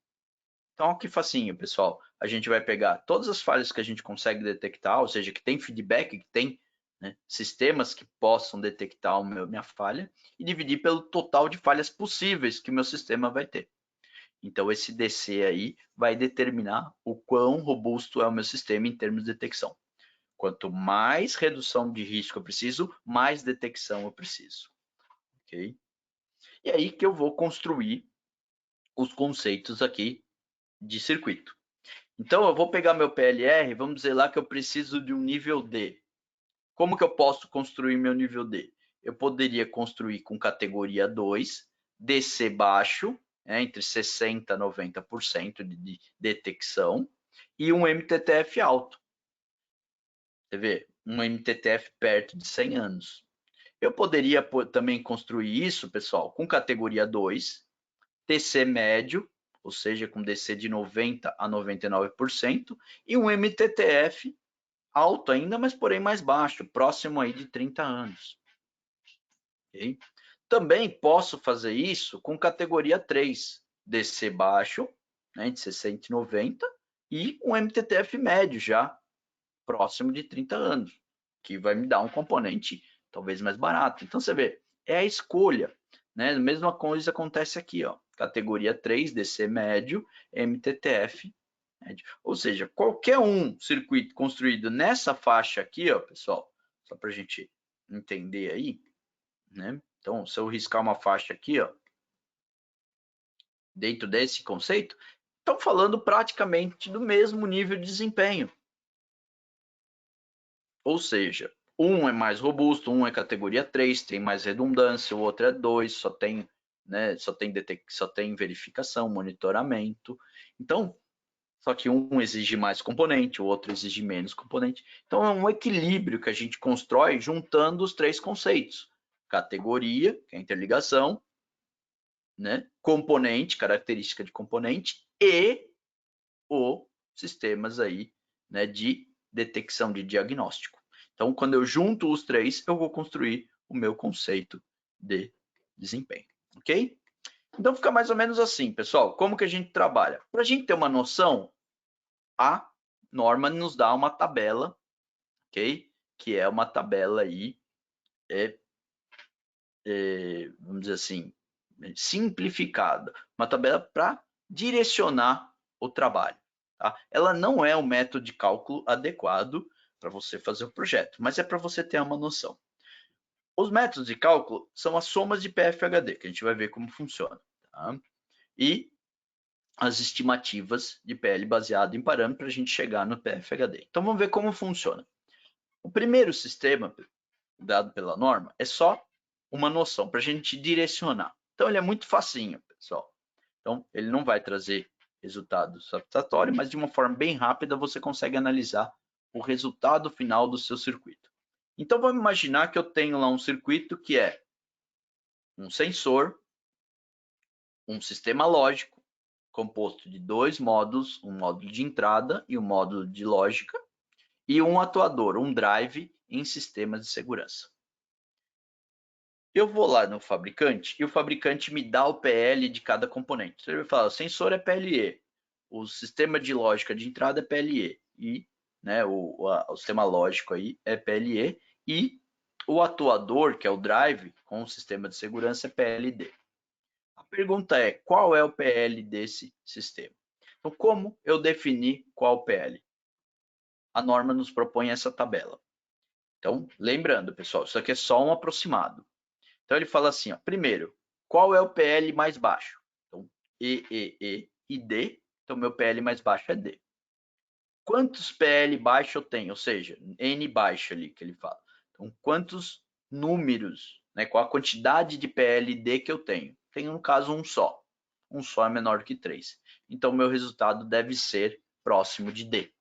Então, olha que facinho, pessoal. A gente vai pegar todas as falhas que a gente consegue detectar, ou seja, que tem feedback, que tem, né, sistemas que possam detectar minha falha, e dividir pelo total de falhas possíveis que o meu sistema vai ter. Então, esse DC aí vai determinar o quão robusto é o meu sistema em termos de detecção. Quanto mais redução de risco eu preciso, mais detecção eu preciso. Ok? E aí que eu vou construir os conceitos aqui de circuito. Então, eu vou pegar meu PLR, vamos dizer lá que eu preciso de um nível D. Como que eu posso construir meu nível D? Eu poderia construir com categoria 2, DC baixo, entre 60% e 90% de detecção, e um MTTF alto. Você vê, um MTTF perto de 100 anos. Eu poderia também construir isso, pessoal, com categoria 2, TC médio, ou seja, com DC de 90% a 99%, e um MTTF alto ainda, mas porém mais baixo, próximo aí de 30 anos. Okay? Também posso fazer isso com categoria 3, DC baixo, né, de 60 e 90, e um MTTF médio já, próximo de 30 anos, que vai me dar um componente talvez mais barato. Então, você vê, é a escolha. né? A mesma coisa acontece aqui, ó. Categoria 3, DC médio, MTTF médio. Ou seja, qualquer um circuito construído nessa faixa aqui, ó, pessoal, só para a gente entender aí, né? Então, se eu riscar uma faixa aqui, ó, dentro desse conceito, estão falando praticamente do mesmo nível de desempenho. Ou seja, um é mais robusto, um é categoria 3, tem mais redundância, o outro é 2, só tem, né, só tem verificação, monitoramento. Então, só que um exige mais componente, o outro exige menos componente. Então, é um equilíbrio que a gente constrói juntando os três conceitos. Categoria, que é a interligação, né, componente, característica de componente, e o sistemas aí, né, de detecção de diagnóstico. Então, quando eu junto os três, eu vou construir o meu conceito de desempenho, ok? Então, fica mais ou menos assim, pessoal. Como que a gente trabalha? Para a gente ter uma noção, a norma nos dá uma tabela, ok? Que é uma tabela aí, vamos dizer assim, simplificada. Uma tabela para direcionar o trabalho. Tá? Ela não é um método de cálculo adequado para você fazer o projeto, mas é para você ter uma noção. Os métodos de cálculo são as somas de PFHD, que a gente vai ver como funciona. Tá? E as estimativas de PL baseado em parâmetro para a gente chegar no PFHD. Então vamos ver como funciona. O primeiro sistema dado pela norma é só uma noção para a gente direcionar. Então ele é muito facinho, pessoal. Então ele não vai trazer resultado satisfatório, mas de uma forma bem rápida você consegue analisar o resultado final do seu circuito. Então vamos imaginar que eu tenho lá um circuito que é um sensor, um sistema lógico, composto de dois módulos, um módulo de entrada e um módulo de lógica, e um atuador, um drive em sistemas de segurança. Eu vou lá no fabricante e o fabricante me dá o PL de cada componente. Ele vai falar, o sensor é PLE, o sistema de lógica de entrada é PLE, e né, o sistema lógico aí é PLE, e o atuador, que é o drive, com o sistema de segurança, é PLD. A pergunta é, qual é o PL desse sistema? Então, como eu defini qual o PL? A norma nos propõe essa tabela. Então, lembrando, pessoal, isso aqui é só um aproximado. Então, ele fala assim, ó, primeiro, qual é o PL mais baixo? Então, E e D. Então, meu PL mais baixo é D. Quantos PL baixo eu tenho? Ou seja, N baixo ali que ele fala. Então, quantos números, né, qual a quantidade de PLD que eu tenho? Tenho, no caso, um só. Um só é menor que 3. Então, meu resultado deve ser próximo de D.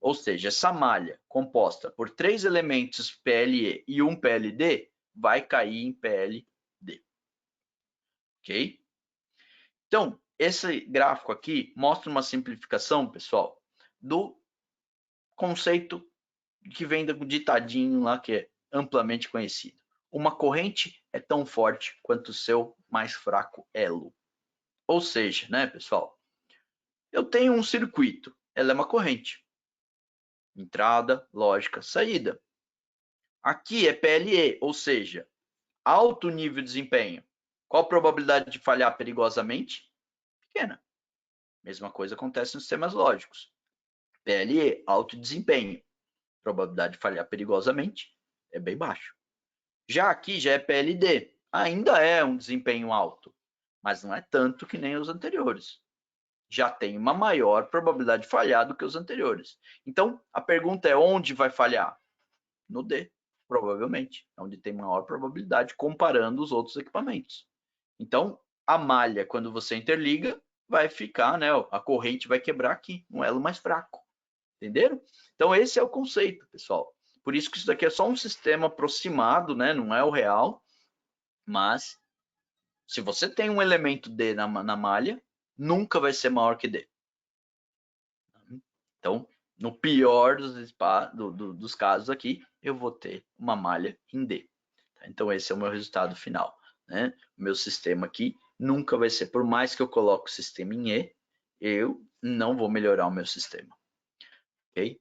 Ou seja, essa malha composta por 3 elementos PLE e um PLD vai cair em PLD. Ok? Então, esse gráfico aqui mostra uma simplificação, pessoal, do conceito que vem do ditadinho lá, que é amplamente conhecido. Uma corrente é tão forte quanto o seu mais fraco elo. Ou seja, né, pessoal, eu tenho um circuito, ela é uma corrente. Entrada, lógica, saída. Aqui é PLE, ou seja, alto nível de desempenho. Qual a probabilidade de falhar perigosamente? Pequena. Mesma coisa acontece nos sistemas lógicos. PLE, alto desempenho. Probabilidade de falhar perigosamente é bem baixo. Já aqui já é PLD. Ainda é um desempenho alto, mas não é tanto que nem os anteriores. Já tem uma maior probabilidade de falhar do que os anteriores. Então, a pergunta é onde vai falhar? No D, provavelmente. É onde tem maior probabilidade comparando os outros equipamentos. Então, a malha, quando você interliga, vai ficar, né? A corrente vai quebrar aqui, um elo mais fraco. Entenderam? Então, esse é o conceito, pessoal. Por isso que isso daqui é só um sistema aproximado, né? Não é o real. Mas, se você tem um elemento D na malha, nunca vai ser maior que D. Então, no pior dos casos aqui, eu vou ter uma malha em D. Então, esse é o meu resultado final. Né? O meu sistema aqui nunca vai ser, por mais que eu coloque o sistema em E, eu não vou melhorar o meu sistema. Ok?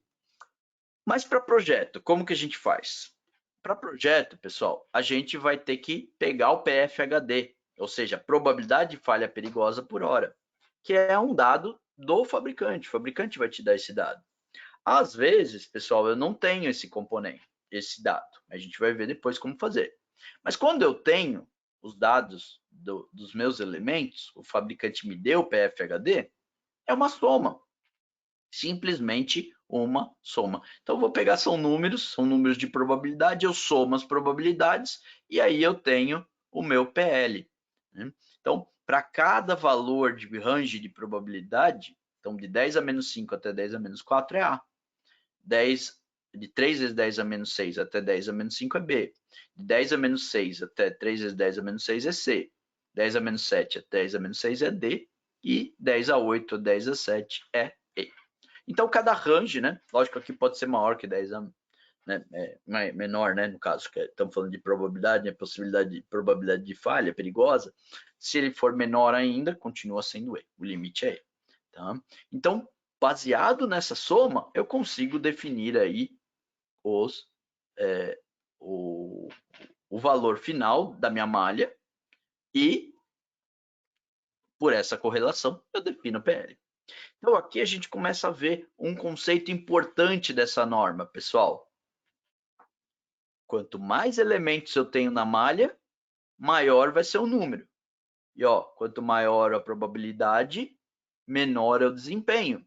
Mas para projeto, como que a gente faz? Para projeto, pessoal, a gente vai ter que pegar o PFHD ou seja, probabilidade de falha perigosa por hora, que é um dado do fabricante. O fabricante vai te dar esse dado. Às vezes, pessoal, eu não tenho esse componente, esse dado. A gente vai ver depois como fazer. Mas quando eu tenho os dados dos meus elementos, o fabricante me deu o PFHD, é uma soma. Simplesmente uma soma. Então, eu vou pegar, são números de probabilidade, eu somo as probabilidades e aí eu tenho o meu PL. Né? Então, para cada valor de range de probabilidade, então de 10 a menos 5 até 10 a menos 4 é A. 10, de 3 vezes 10 a menos 6 até 10 a menos 5 é B. De 10 a menos 6 até 3 vezes 10 a menos 6 é C. 10 a menos 7 até 10 a menos 6 é D. E 10 a 8 a 10 a 7 é E. Então, cada range, né? Lógico que pode ser maior que 10 a né, menor, né? No caso, que estamos falando de probabilidade, né, probabilidade de falha perigosa. Se ele for menor ainda, continua sendo E. O limite é E. Tá? Então, baseado nessa soma, eu consigo definir aí o valor final da minha malha e, por essa correlação, eu defino o PL. Então, aqui a gente começa a ver um conceito importante dessa norma, pessoal. Quanto mais elementos eu tenho na malha, maior vai ser o número. E ó, quanto maior a probabilidade, menor é o desempenho.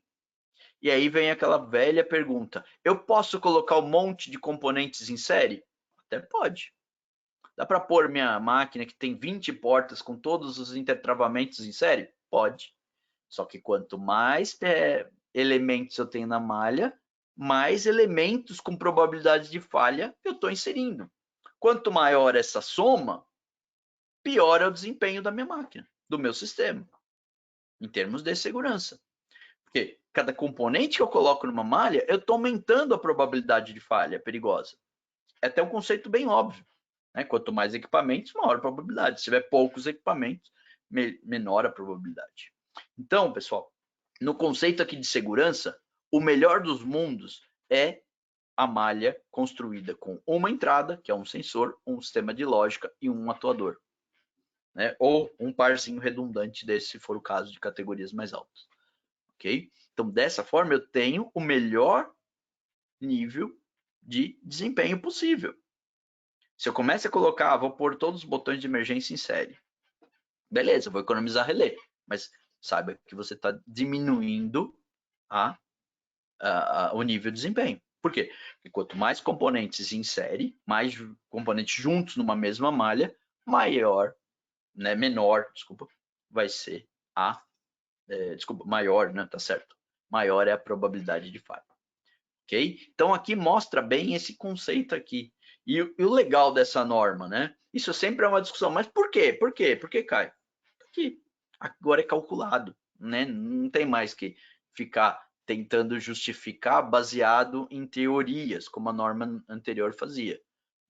E aí vem aquela velha pergunta: eu posso colocar um monte de componentes em série? Até pode. Dá para pôr minha máquina que tem 20 portas com todos os intertravamentos em série? Pode. Só que quanto mais elementos eu tenho na malha, mais elementos com probabilidade de falha eu estou inserindo. Quanto maior essa soma, pior é o desempenho da minha máquina, do meu sistema, em termos de segurança. Porque cada componente que eu coloco numa malha, eu estou aumentando a probabilidade de falha perigosa. É até um conceito bem óbvio. Né? Quanto mais equipamentos, maior a probabilidade. Se tiver poucos equipamentos, menor a probabilidade. Então, pessoal, no conceito aqui de segurança, o melhor dos mundos é a malha construída com uma entrada, que é um sensor, um sistema de lógica e um atuador. Né? Ou um parzinho redundante desse, se for o caso de categorias mais altas. Ok? Então, dessa forma, eu tenho o melhor nível de desempenho possível. Se eu começo a colocar, vou pôr todos os botões de emergência em série. Beleza, vou economizar relé, mas saiba que você está diminuindo o nível de desempenho. Por quê? Porque quanto mais componentes em série, mais componentes juntos numa mesma malha, menor, vai ser maior, né? Tá certo? Maior é a probabilidade de falha. Ok? Então aqui mostra bem esse conceito aqui. E o legal dessa norma, né? Isso sempre é uma discussão, mas por quê? Por quê? Por que cai? Porque agora é calculado, né? Não tem mais que ficar tentando justificar baseado em teorias, como a norma anterior fazia.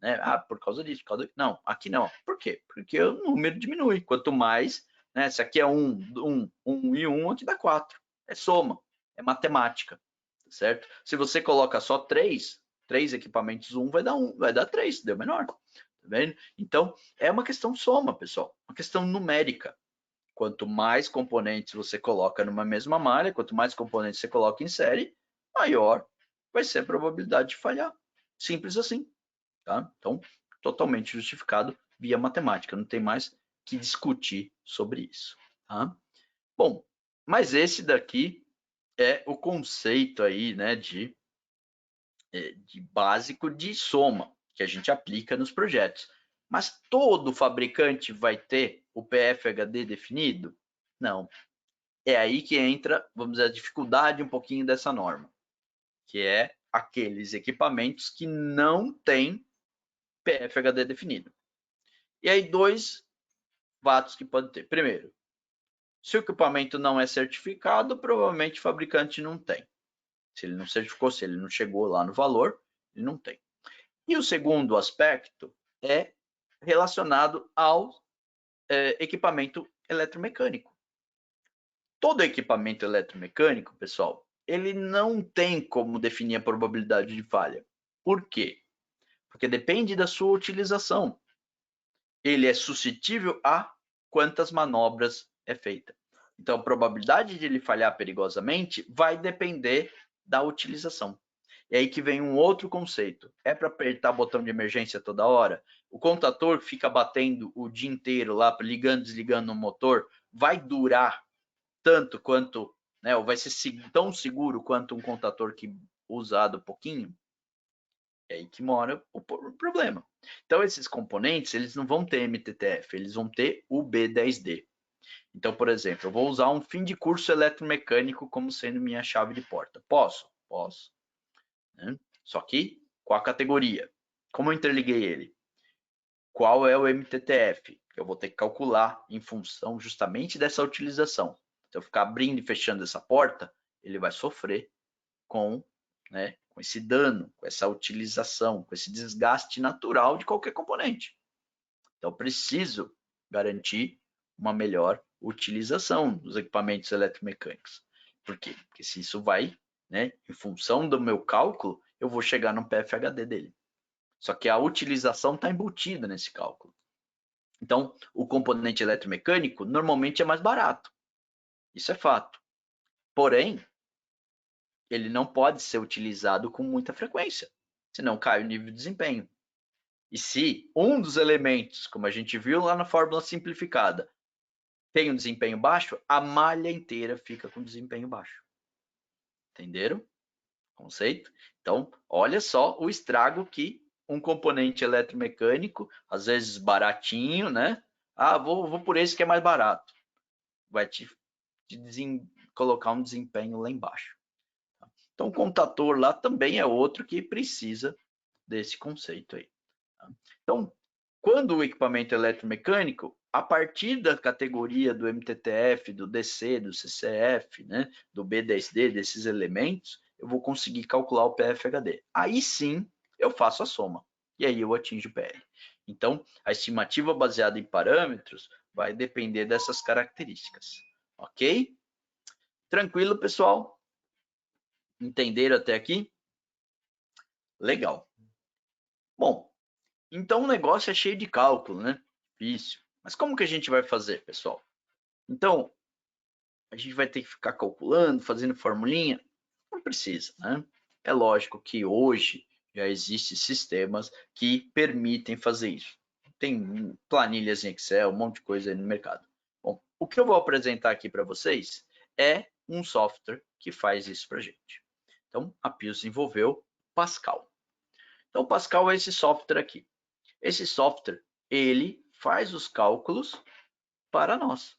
Né? Por causa disso, por causa disso. Não, aqui não. Por quê? Porque o número diminui. Quanto mais, né? Se aqui é 1 e 1, aqui dá 4. É soma, é matemática, certo? Se você coloca só 3 equipamentos, vai dar 3, deu menor. Tá vendo? Então, é uma questão soma, pessoal. Uma questão numérica. Quanto mais componentes você coloca numa mesma malha, quanto mais componentes você coloca em série, maior vai ser a probabilidade de falhar. Simples assim. Tá? Então, totalmente justificado via matemática. Não tem mais que discutir sobre isso. Tá? Bom, mas esse daqui é o conceito aí, né, de básico de soma que a gente aplica nos projetos. Mas todo fabricante vai ter o PFHD definido? Não. É aí que entra, vamos dizer, a dificuldade um pouquinho dessa norma, que é aqueles equipamentos que não têm PFHD definido. E aí, dois fatos que pode ter. Primeiro, se o equipamento não é certificado, provavelmente o fabricante não tem. Se ele não certificou, se ele não chegou lá no valor, ele não tem. E o segundo aspecto é relacionado ao equipamento eletromecânico. Todo equipamento eletromecânico, pessoal, ele não tem como definir a probabilidade de falha. Por quê? Porque depende da sua utilização. Ele é suscetível a quantas manobras é feita. Então, a probabilidade de ele falhar perigosamente vai depender da utilização. E aí que vem um outro conceito. É para apertar botão de emergência toda hora? O contador fica batendo o dia inteiro lá, ligando, desligando o motor, vai durar tanto quanto, né, ou vai ser tão seguro quanto um contador que usado pouquinho? É aí que mora o problema. Então, esses componentes, eles não vão ter MTTF, eles vão ter o B10D. Então, por exemplo, eu vou usar um fim de curso eletromecânico como sendo minha chave de porta. Posso? Posso. Né? Só que, qual a categoria? Como eu interliguei ele? Qual é o MTTF? Eu vou ter que calcular em função justamente dessa utilização. Se eu ficar abrindo e fechando essa porta, ele vai sofrer com, né, com esse dano, com essa utilização, com esse desgaste natural de qualquer componente. Então, preciso garantir uma melhor utilização dos equipamentos eletromecânicos. Por quê? Porque se isso vai, né, em função do meu cálculo, eu vou chegar no PFHD dele. Só que a utilização está embutida nesse cálculo. Então, o componente eletromecânico normalmente é mais barato. Isso é fato. Porém, ele não pode ser utilizado com muita frequência, senão cai o nível de desempenho. E se um dos elementos, como a gente viu lá na fórmula simplificada, tem um desempenho baixo, a malha inteira fica com desempenho baixo. Entenderam? Conceito? Então, olha só o estrago que um componente eletromecânico, às vezes baratinho, né? Ah, vou por esse que é mais barato. Vai te colocar um desempenho lá embaixo. Então, o contador lá também é outro que precisa desse conceito aí. Então, quando o equipamento eletromecânico, a partir da categoria do MTTF, do DC, do CCF, né, do B10D, desses elementos, eu vou conseguir calcular o PFHD. Aí sim, eu faço a soma. E aí eu atinjo o PL. Então, a estimativa baseada em parâmetros vai depender dessas características. Ok? Tranquilo, pessoal? Entenderam até aqui? Legal. Bom, então o negócio é cheio de cálculo, né? Difícil. Mas como que a gente vai fazer, pessoal? Então, a gente vai ter que ficar calculando, fazendo formulinha? Não precisa, né? É lógico que hoje já existem sistemas que permitem fazer isso. Tem planilhas em Excel, um monte de coisa aí no mercado. Bom, o que eu vou apresentar aqui para vocês é um software que faz isso para a gente. Então, a Pius desenvolveu Pascal. Então, Pascal é esse software aqui. Esse software, ele faz os cálculos para nós.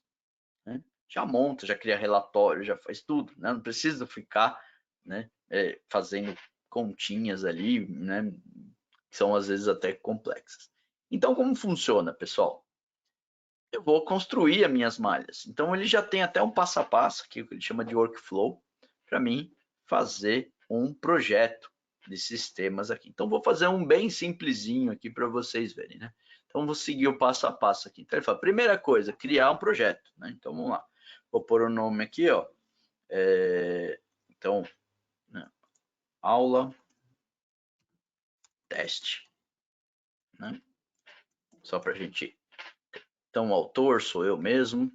Né? Já monta, já cria relatório, já faz tudo. Né? Não precisa ficar, né, fazendo continhas ali, né, que são às vezes até complexas. Então, como funciona, pessoal? Eu vou construir as minhas malhas. Então, ele já tem até um passo a passo, que ele chama de workflow, para mim fazer um projeto de sistemas aqui. Então, vou fazer um bem simplesinho aqui para vocês verem, né? Então, vou seguir o passo a passo aqui. Então, ele fala, primeira coisa, criar um projeto, né? Então, vamos lá. Vou pôr o nome aqui, ó. Então, né? Aula teste, né? Só para a gente... Então, o autor sou eu mesmo.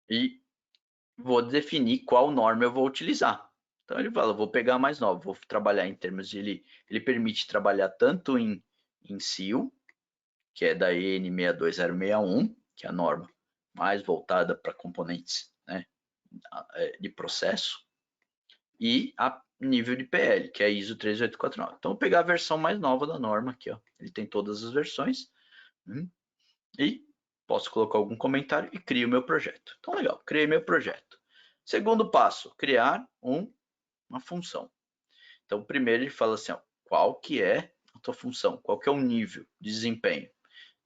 E vou definir qual norma eu vou utilizar. Então ele fala, vou pegar a mais nova, vou trabalhar em termos de ele permite trabalhar tanto em SIL, que é da EN 62061, que é a norma mais voltada para componentes, né, de processo, e a nível de PL, que é a ISO 13849. Então vou pegar a versão mais nova da norma aqui, ó. Ele tem todas as versões, e posso colocar algum comentário e crio o meu projeto. Então legal, criei meu projeto. Segundo passo, criar uma função. Então, primeiro ele fala assim, ó, qual que é a tua função? Qual que é o nível de desempenho?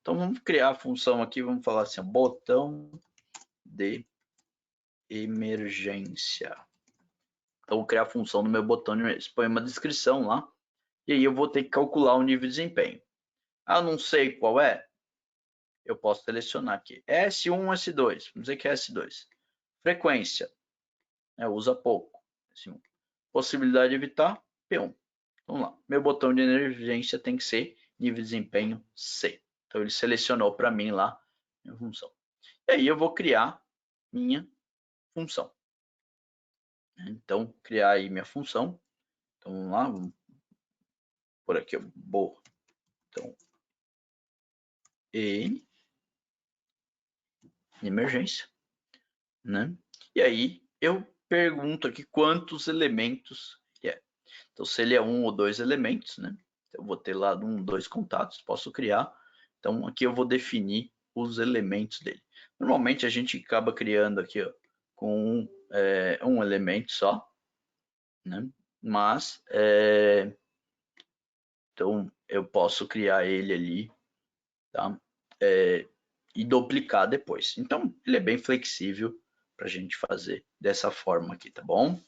Então, vamos criar a função aqui, vamos falar assim, ó, botão de emergência. Então, vou criar a função do meu botão de emergência. Põe uma descrição lá, e aí eu vou ter que calcular o nível de desempenho. Ah, não sei qual é? Eu posso selecionar aqui. S1, S2. Vamos dizer que é S2. Frequência. Usa pouco. S1. Possibilidade de evitar, P1. Vamos lá. Meu botão de emergência tem que ser nível de desempenho C. Então, ele selecionou para mim lá minha função. E aí eu vou criar minha função. Então, criar aí minha função. Então, vamos lá. Vamos por aqui, boa. Então, N, emergência, né? E aí eu pergunto aqui quantos elementos é. Então, se ele é um ou dois elementos, né? Eu vou ter lá dois contatos, posso criar. Então, aqui eu vou definir os elementos dele. Normalmente a gente acaba criando aqui ó, com um elemento só, né? Mas então eu posso criar ele ali, tá? E duplicar depois. Então ele é bem flexível para a gente fazer dessa forma aqui, tá bom?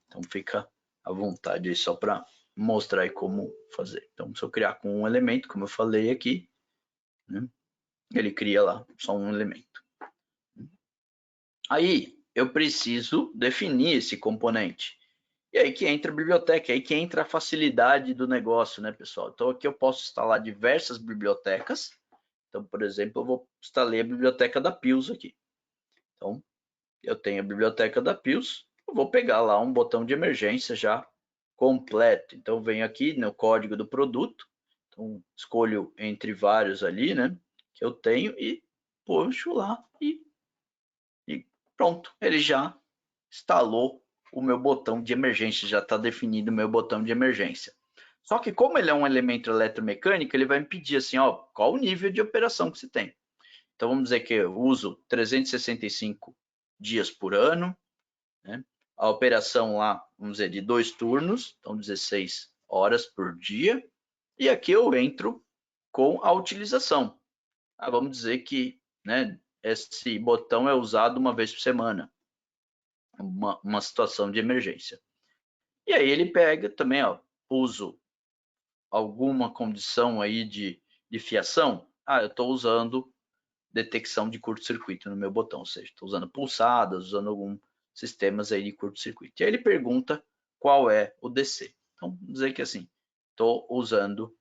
Então fica à vontade aí só para mostrar aí como fazer. Então se eu criar com um elemento, como eu falei aqui, né? Ele cria lá só um elemento. Aí eu preciso definir esse componente. E aí que entra a biblioteca, aí que entra a facilidade do negócio, né, pessoal? Então aqui eu posso instalar diversas bibliotecas. Então, por exemplo, eu vou instalar a biblioteca da Pius aqui. Então, eu tenho a biblioteca da Pius, eu vou pegar lá um botão de emergência já completo. Então, eu venho aqui no código do produto, então escolho entre vários ali, né, que eu tenho e puxo lá e pronto, ele já instalou o meu botão de emergência, já está definido o meu botão de emergência. Só que como ele é um elemento eletromecânico, ele vai me pedir assim, ó, qual o nível de operação que você tem. Então vamos dizer que eu uso 365 dias por ano, né? A operação lá, vamos dizer, de 2 turnos, então 16 horas por dia. E aqui eu entro com a utilização. Vamos dizer que, né, esse botão é usado uma vez por semana, uma situação de emergência. E aí ele pega também, ó, uso alguma condição aí de fiação. Eu estou usando detecção de curto-circuito no meu botão, ou seja, estou usando pulsadas, usando alguns sistemas aí de curto-circuito. E aí ele pergunta qual é o DC. Então, vamos dizer que assim, estou usando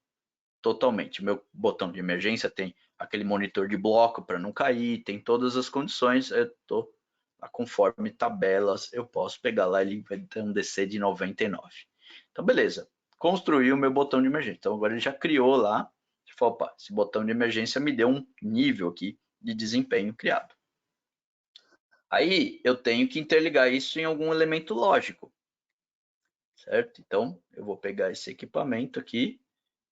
totalmente. Meu botão de emergência tem aquele monitor de bloco para não cair, tem todas as condições, eu estou conforme tabelas, eu posso pegar lá, ele vai ter um DC de 99. Então, beleza. Construí o meu botão de emergência. Então, agora ele já criou lá. Falou, opa, esse botão de emergência me deu um nível aqui de desempenho criado. Aí, eu tenho que interligar isso em algum elemento lógico. Certo? Então, eu vou pegar esse equipamento aqui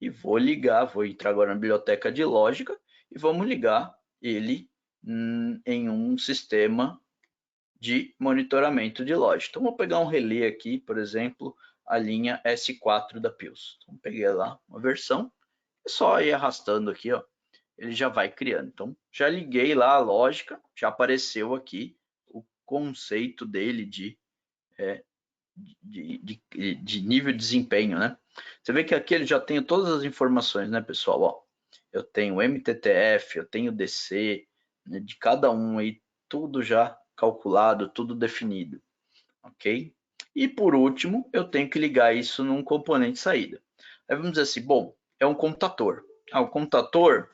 e vou ligar, vou entrar agora na biblioteca de lógica e vamos ligar ele em um sistema de monitoramento de lógica. Então, vou pegar um relé aqui, por exemplo, a linha S4 da Pius. Então, peguei lá uma versão, é só ir arrastando aqui, ó, ele já vai criando. Então, já liguei lá a lógica, já apareceu aqui o conceito dele de nível de desempenho, né? Você vê que aqui ele já tem todas as informações, né, pessoal? Ó, eu tenho MTTF, eu tenho DC, né, de cada um aí, tudo já calculado, tudo definido, ok? E por último, eu tenho que ligar isso num componente saída. Aí vamos dizer assim, bom, é um computador. O computador,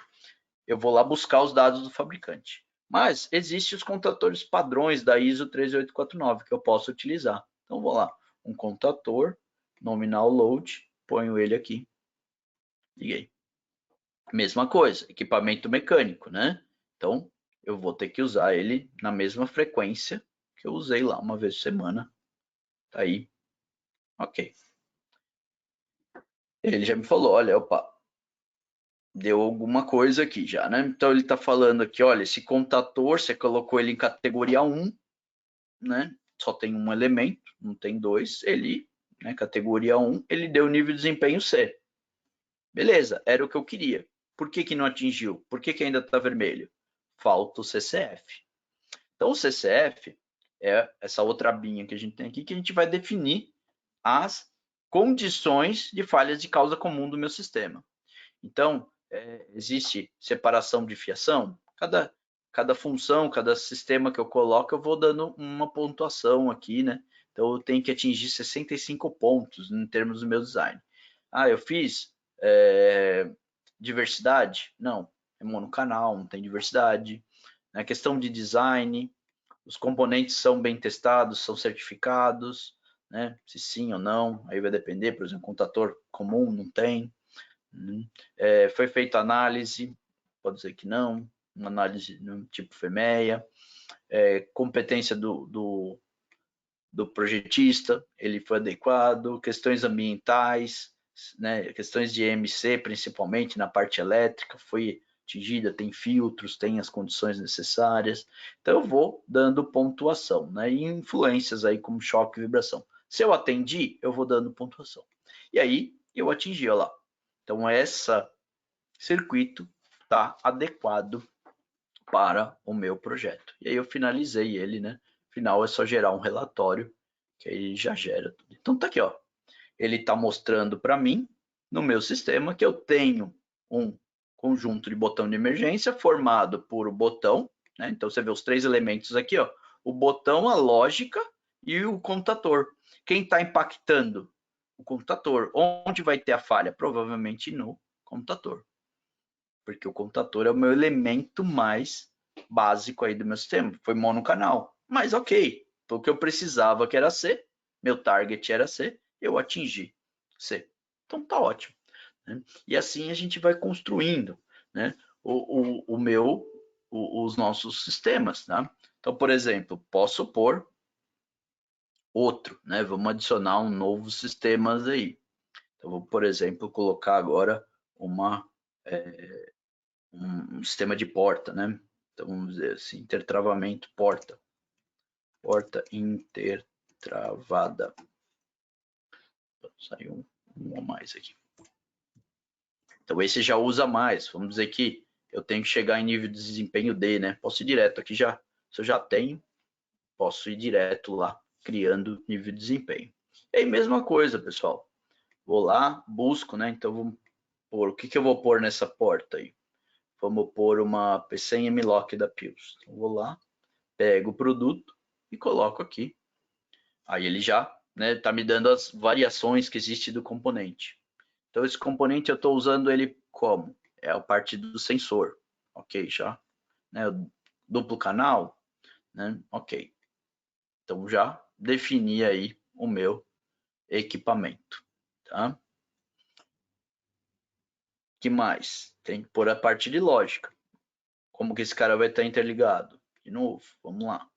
eu vou lá buscar os dados do fabricante. Mas existem os computadores padrões da ISO 13849 que eu posso utilizar. Então, vou lá, um computador, nominal load, ponho ele aqui, liguei. Mesma coisa, equipamento mecânico, né? Então, eu vou ter que usar ele na mesma frequência que eu usei lá uma vez por semana. Tá aí, ok. Ele já me falou, olha, opa, deu alguma coisa aqui já, né? Então ele está falando aqui, olha, esse computador, você colocou ele em categoria 1, né? Só tem um elemento, não tem dois. Ele, né, categoria 1, ele deu nível de desempenho C. Beleza, era o que eu queria. Por que não atingiu? Por que ainda está vermelho? Falta o CCF. Então o CCF é essa outra abinha que a gente tem aqui, que a gente vai definir as condições de falhas de causa comum do meu sistema. Então, existe separação de fiação, cada função, cada sistema que eu coloco, eu vou dando uma pontuação aqui, né? Então, eu tenho que atingir 65 pontos em termos do meu design. Eu fiz diversidade? Não. é monocanal, não tem diversidade. Na questão de design, os componentes são bem testados, são certificados, né? Se sim ou não, aí vai depender, por exemplo, contator comum não tem. Foi feita análise, pode dizer que não, uma análise no tipo FEMEA, competência do projetista, ele foi adequado, questões ambientais, né, questões de EMC, principalmente na parte elétrica, foi atingida, tem filtros, tem as condições necessárias. Então eu vou dando pontuação, né, e influências aí como choque e vibração. Se eu atendi, eu vou dando pontuação. E aí eu atingi, olha lá. Então esse circuito está adequado para o meu projeto. E aí eu finalizei ele, né? Final é só gerar um relatório, que aí já gera tudo. Então tá aqui, ó. Ele está mostrando para mim, no meu sistema, que eu tenho um conjunto de botão de emergência formado por o botão, né? Então você vê os 3 elementos aqui, ó. O botão, a lógica e o computador. Quem está impactando? O computador. Onde vai ter a falha? Provavelmente no computador. Porque o computador é o meu elemento mais básico aí do meu sistema. Foi monocanal. Mas ok, o que eu precisava que era C, meu target era C, eu atingi C. Então tá ótimo. Né? E assim a gente vai construindo, né, os nossos sistemas. Tá? Então, por exemplo, posso pôr outro, né? Vamos adicionar um novo sistema aí. Então, vou, por exemplo, colocar agora um sistema de porta, né? Então, vamos dizer assim, intertravamento porta. Porta intertravada. Saiu um a mais aqui. Então, esse já usa mais. Vamos dizer que eu tenho que chegar em nível de desempenho D, né? Posso ir direto aqui já. Se eu já tenho, posso ir direto lá, criando nível de desempenho. E aí, mesma coisa, pessoal. Vou lá, busco, né? Então, vamos pôr. O que eu vou pôr nessa porta aí? Vamos pôr uma P100 M-Lock da Pius. Então, vou lá, pego o produto e coloco aqui. Aí ele já tá me dando as variações que existe do componente. Então esse componente eu estou usando ele como? É a parte do sensor. Ok, já. Né? Duplo canal, né? Ok. Então já defini aí o meu equipamento. Tá? Que mais? Tem que pôr a parte de lógica. Como que esse cara vai estar interligado? De novo, vamos lá.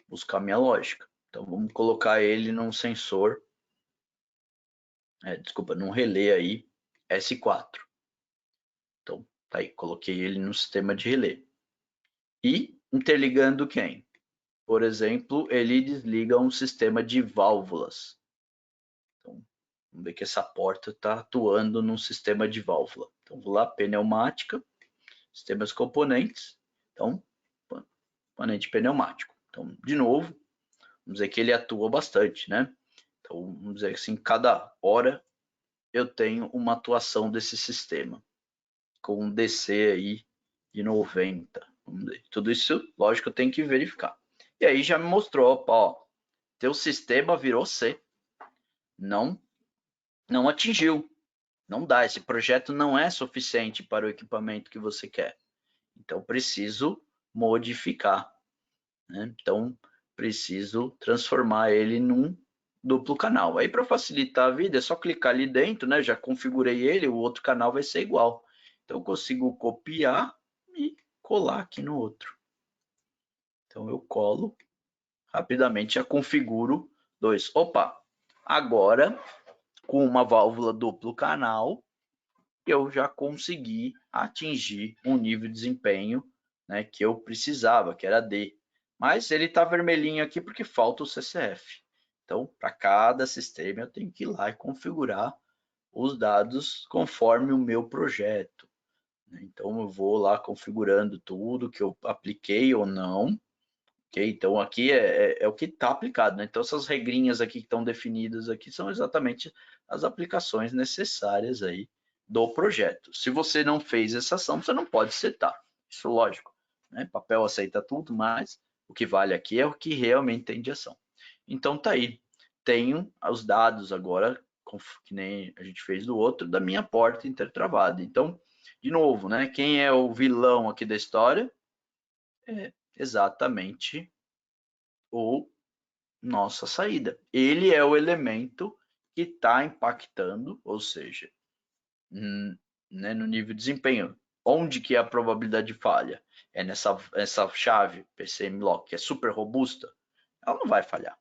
Buscar minha lógica. Então vamos colocar ele num sensor, desculpa, num relé aí S4. Então tá aí, coloquei ele no sistema de relé. E interligando quem? Por exemplo, ele desliga um sistema de válvulas. Então vamos ver que essa porta está atuando num sistema de válvula. Então vou lá, pneumática, sistemas componentes. Então, componente pneumático. Então, de novo, vamos dizer que ele atua bastante, né? Então, vamos dizer assim, cada hora eu tenho uma atuação desse sistema, com um DC aí de 90. Vamos ver. Tudo isso, lógico, eu tenho que verificar. E aí já me mostrou, ó, teu sistema virou C. Não atingiu. Não dá, esse projeto não é suficiente para o equipamento que você quer. Então, preciso modificar. Né? Então, preciso transformar ele num duplo canal. Aí, para facilitar a vida, é só clicar ali dentro, né? Já configurei ele, o outro canal vai ser igual. Então, eu consigo copiar e colar aqui no outro. Então, eu colo, rapidamente já configuro dois. Opa, agora, com uma válvula duplo canal, eu já consegui atingir um nível de desempenho, né, que eu precisava, que era D. Mas ele está vermelhinho aqui porque falta o CCF. Então, para cada sistema, eu tenho que ir lá e configurar os dados conforme o meu projeto. Então, eu vou lá configurando tudo que eu apliquei ou não. Okay? Então, aqui é o que está aplicado. Né? Então, essas regrinhas aqui que estão definidas aqui são exatamente as aplicações necessárias aí do projeto. Se você não fez essa ação, você não pode setar. Isso lógico. Né? Papel aceita tudo, mas o que vale aqui é o que realmente tem de ação. Então tá aí. Tenho os dados agora, que nem a gente fez do outro, da minha porta intertravada. Então, De novo, né? Quem é o vilão aqui da história? É exatamente o nossa saída. Ele é o elemento que está impactando, ou seja, né, no nível de desempenho. Onde que é a probabilidade de falha? É essa chave PCM Lock, que é super robusta, ela não vai falhar.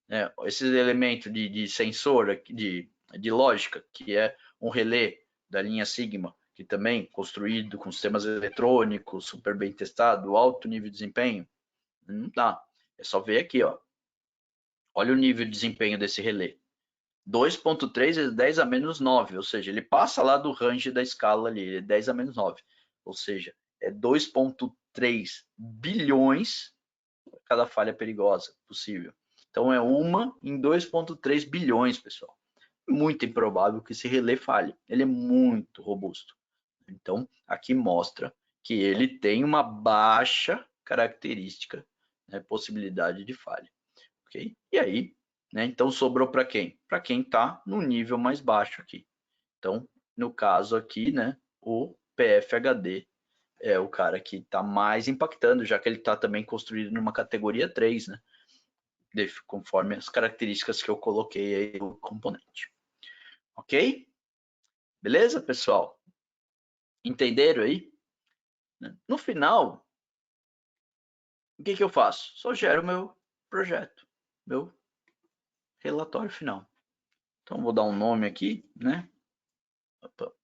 Né? Esses elementos de sensor, de lógica, que é um relé da linha Sigma, que também construído com sistemas eletrônicos, super bem testado, alto nível de desempenho, não dá. É só ver aqui, ó. Olha o nível de desempenho desse relé. 2.3 é 10 a menos 9, ou seja, ele passa lá do range da escala ali, é 10 a menos 9. Ou seja, é 2.3 bilhões cada falha perigosa possível. Então é uma em 2.3 bilhões, pessoal. Muito improvável que esse relé falhe. Ele é muito robusto. Então, aqui mostra que ele tem uma baixa característica, né, possibilidade de falha. Okay? E aí, né, então sobrou para quem? Para quem está no nível mais baixo aqui. Então, no caso aqui, né, o PFHD é o cara que está mais impactando, já que ele está também construído numa categoria 3, né, conforme as características que eu coloquei aí no componente. Ok? Beleza, pessoal? Entenderam aí? No final, o que eu faço? Só gero meu projeto, meu relatório final. Então, vou dar um nome aqui, né? Opa.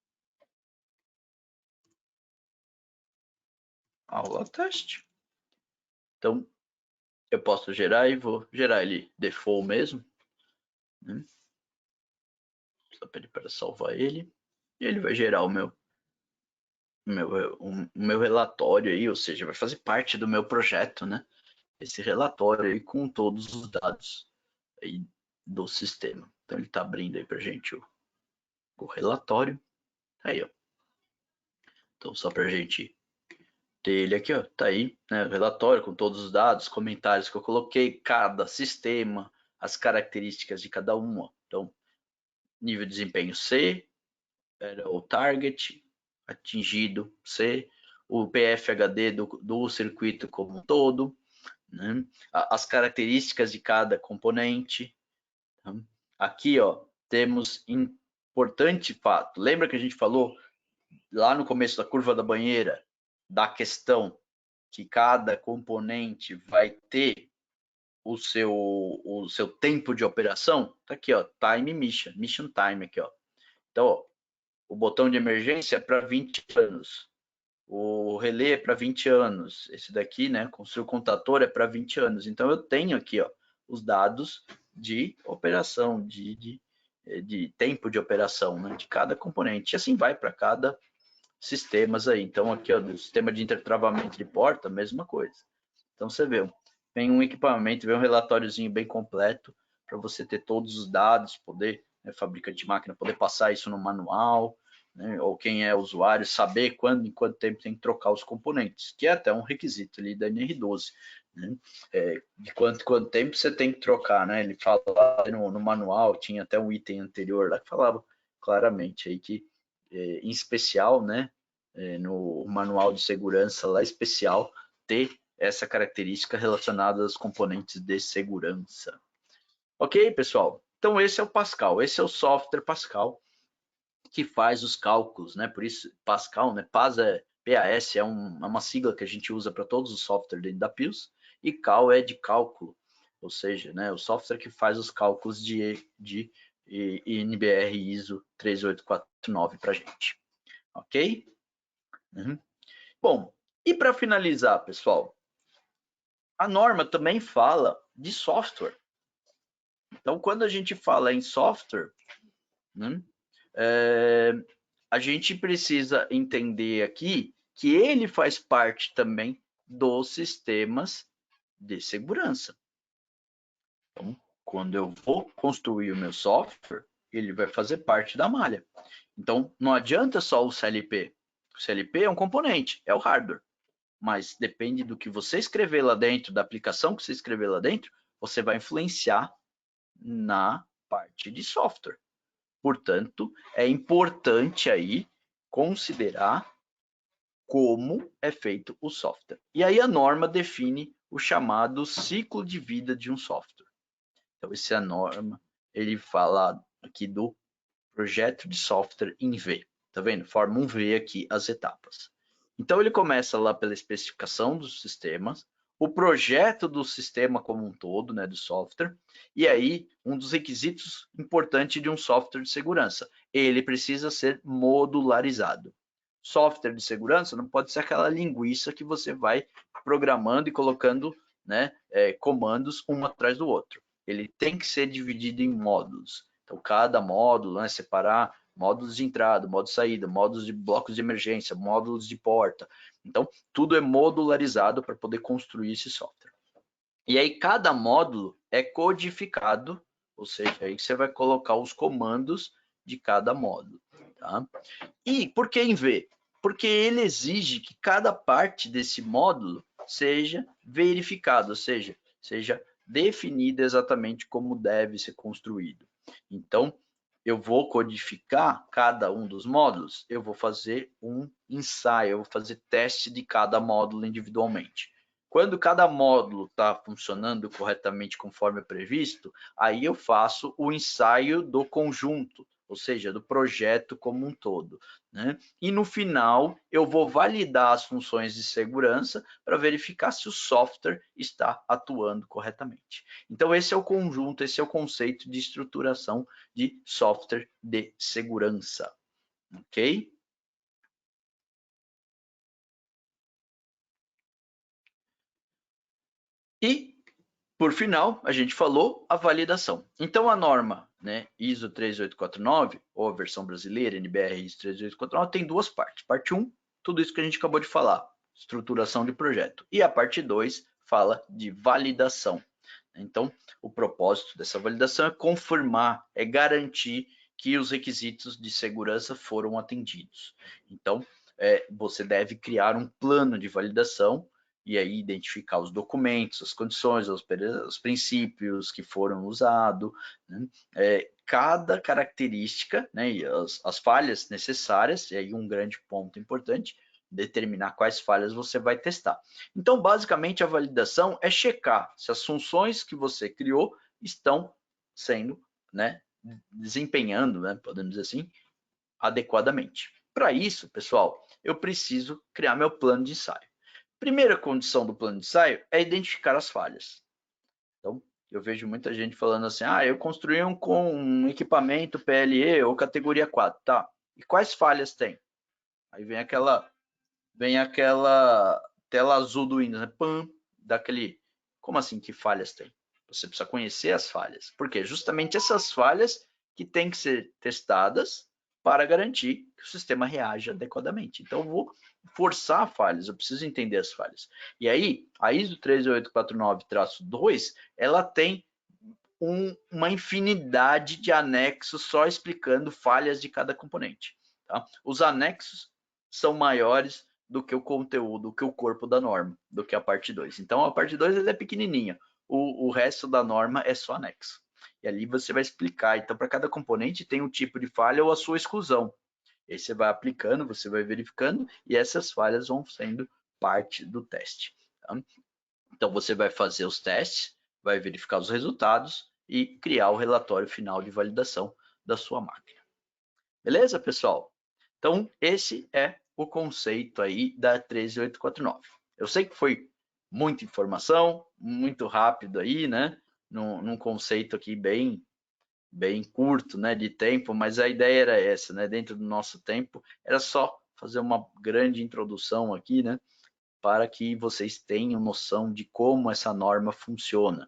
Aula teste. Então, eu posso gerar e vou gerar ele default mesmo. Né? Só pedir para salvar ele. E ele vai gerar o meu relatório aí, ou seja, vai fazer parte do meu projeto, né? Esse relatório aí com todos os dados aí do sistema. Então ele está abrindo aí para gente o relatório. Aí, ó. Então só para a gente ter ele aqui, ó, tá aí, né? O relatório com todos os dados, comentários que eu coloquei, cada sistema, as características de cada um, ó. Então nível de desempenho C, era o target atingido C, o PFHD do circuito como um todo, né? As características de cada componente. Tá? Aqui, ó, temos importante fato. Lembra que a gente falou lá no começo da curva da banheira da questão que cada componente vai ter o seu tempo de operação? Tá aqui, ó, time mission time aqui, ó. Então, ó, o botão de emergência é para 20 anos. O relé é para 20 anos. Esse daqui, né, construir o contator é para 20 anos. Então eu tenho aqui, ó, os dados de operação, de tempo de operação, né, de cada componente. E assim vai para cada sistemas aí. Então aqui, ó, do sistema de intertravamento de porta, mesma coisa. Então você vê, vem um equipamento, vem um relatóriozinho bem completo para você ter todos os dados, poder, né, fabricante de máquina, poder passar isso no manual, né, ou quem é usuário, saber quando, em quanto tempo tem que trocar os componentes, que é até um requisito ali da NR12. Né? De quanto tempo você tem que trocar, né? Ele fala lá no manual, tinha até um item anterior lá que falava claramente aí que, em especial, né, no manual de segurança lá especial, ter essa característica relacionada aos componentes de segurança. Ok, pessoal? Então esse é o Pascal, esse é o software Pascal que faz os cálculos, né? Por isso Pascal, né? PAS é uma sigla que a gente usa para todos os softwares dentro da PILS e Cal é de cálculo, ou seja, né? O software que faz os cálculos de NBR ISO 3849 para a gente, ok? Uhum. Bom, e para finalizar, pessoal, a norma também fala de software. Então, quando a gente fala em software, né, a gente precisa entender aqui que ele faz parte também dos sistemas de segurança. Então, quando eu vou construir o meu software, ele vai fazer parte da malha. Então, não adianta só o CLP. O CLP é um componente, é o hardware. Mas depende do que você escrever lá dentro, da aplicação que você escrever lá dentro, você vai influenciar na parte de software. Portanto, é importante aí considerar como é feito o software. E aí a norma define o chamado ciclo de vida de um software. Então, essa é a norma, ele fala aqui do projeto de software em V. Tá vendo? Forma um V aqui as etapas. Então, ele começa lá pela especificação dos sistemas, o projeto do sistema como um todo, né, do software, e aí um dos requisitos importantes de um software de segurança, ele precisa ser modularizado. Software de segurança não pode ser aquela linguiça que você vai programando e colocando, né, comandos um atrás do outro. Ele tem que ser dividido em módulos. Então, cada módulo, né, separar módulos de entrada, módulos de saída, módulos de blocos de emergência, módulos de porta. Então, tudo é modularizado para poder construir esse software. E aí, cada módulo é codificado, ou seja, aí você vai colocar os comandos de cada módulo. Tá? E por que em V? Porque ele exige que cada parte desse módulo seja verificado, ou seja definida exatamente como deve ser construído. Então, eu vou codificar cada um dos módulos, eu vou fazer um ensaio, eu vou fazer teste de cada módulo individualmente. Quando cada módulo está funcionando corretamente conforme previsto, aí eu faço o ensaio do conjunto, ou seja, do projeto como um todo, né? E no final, eu vou validar as funções de segurança para verificar se o software está atuando corretamente. Então, esse é o conjunto, esse é o conceito de estruturação de software de segurança, ok? E, por final, a gente falou a validação. Então, a norma, né, ISO 13849, ou a versão brasileira, NBR ISO 13849, tem duas partes. Parte 1, tudo isso que a gente acabou de falar, estruturação de projeto. E a parte 2 fala de validação. Então, o propósito dessa validação é confirmar, é garantir que os requisitos de segurança foram atendidos. Então, você deve criar um plano de validação e aí identificar os documentos, as condições, os princípios que foram usados, né? Cada característica, né, e as falhas necessárias, e aí um grande ponto importante, determinar quais falhas você vai testar. Então, basicamente, a validação é checar se as funções que você criou estão sendo, né, desempenhando, né, podemos dizer assim, adequadamente. Para isso, pessoal, eu preciso criar meu plano de ensaio. Primeira condição do plano de ensaio é identificar as falhas. Então, eu vejo muita gente falando assim, eu construí com um equipamento PLE ou categoria 4, tá? E quais falhas tem? Aí vem aquela tela azul do Windows, né? Pam, daquele, como assim que falhas tem? Você precisa conhecer as falhas, porque justamente essas falhas que têm que ser testadas para garantir que o sistema reaja adequadamente. Então, eu vou forçar falhas, eu preciso entender as falhas. E aí, a ISO 13849-2, ela tem uma infinidade de anexos só explicando falhas de cada componente. Tá? Os anexos são maiores do que o conteúdo, do que o corpo da norma, do que a parte 2. Então, a parte 2 é pequenininha, o resto da norma é só anexo. E ali você vai explicar. Então, para cada componente tem um tipo de falha ou a sua exclusão. E aí você vai aplicando, você vai verificando, e essas falhas vão sendo parte do teste. Tá? Então, você vai fazer os testes, vai verificar os resultados e criar o relatório final de validação da sua máquina. Beleza, pessoal? Então, esse é o conceito aí da 13849. Eu sei que foi muita informação, muito rápido aí, né? Num conceito aqui bem curto, né, de tempo, mas a ideia era essa, né? Dentro do nosso tempo, era só fazer uma grande introdução aqui, né? Para que vocês tenham noção de como essa norma funciona.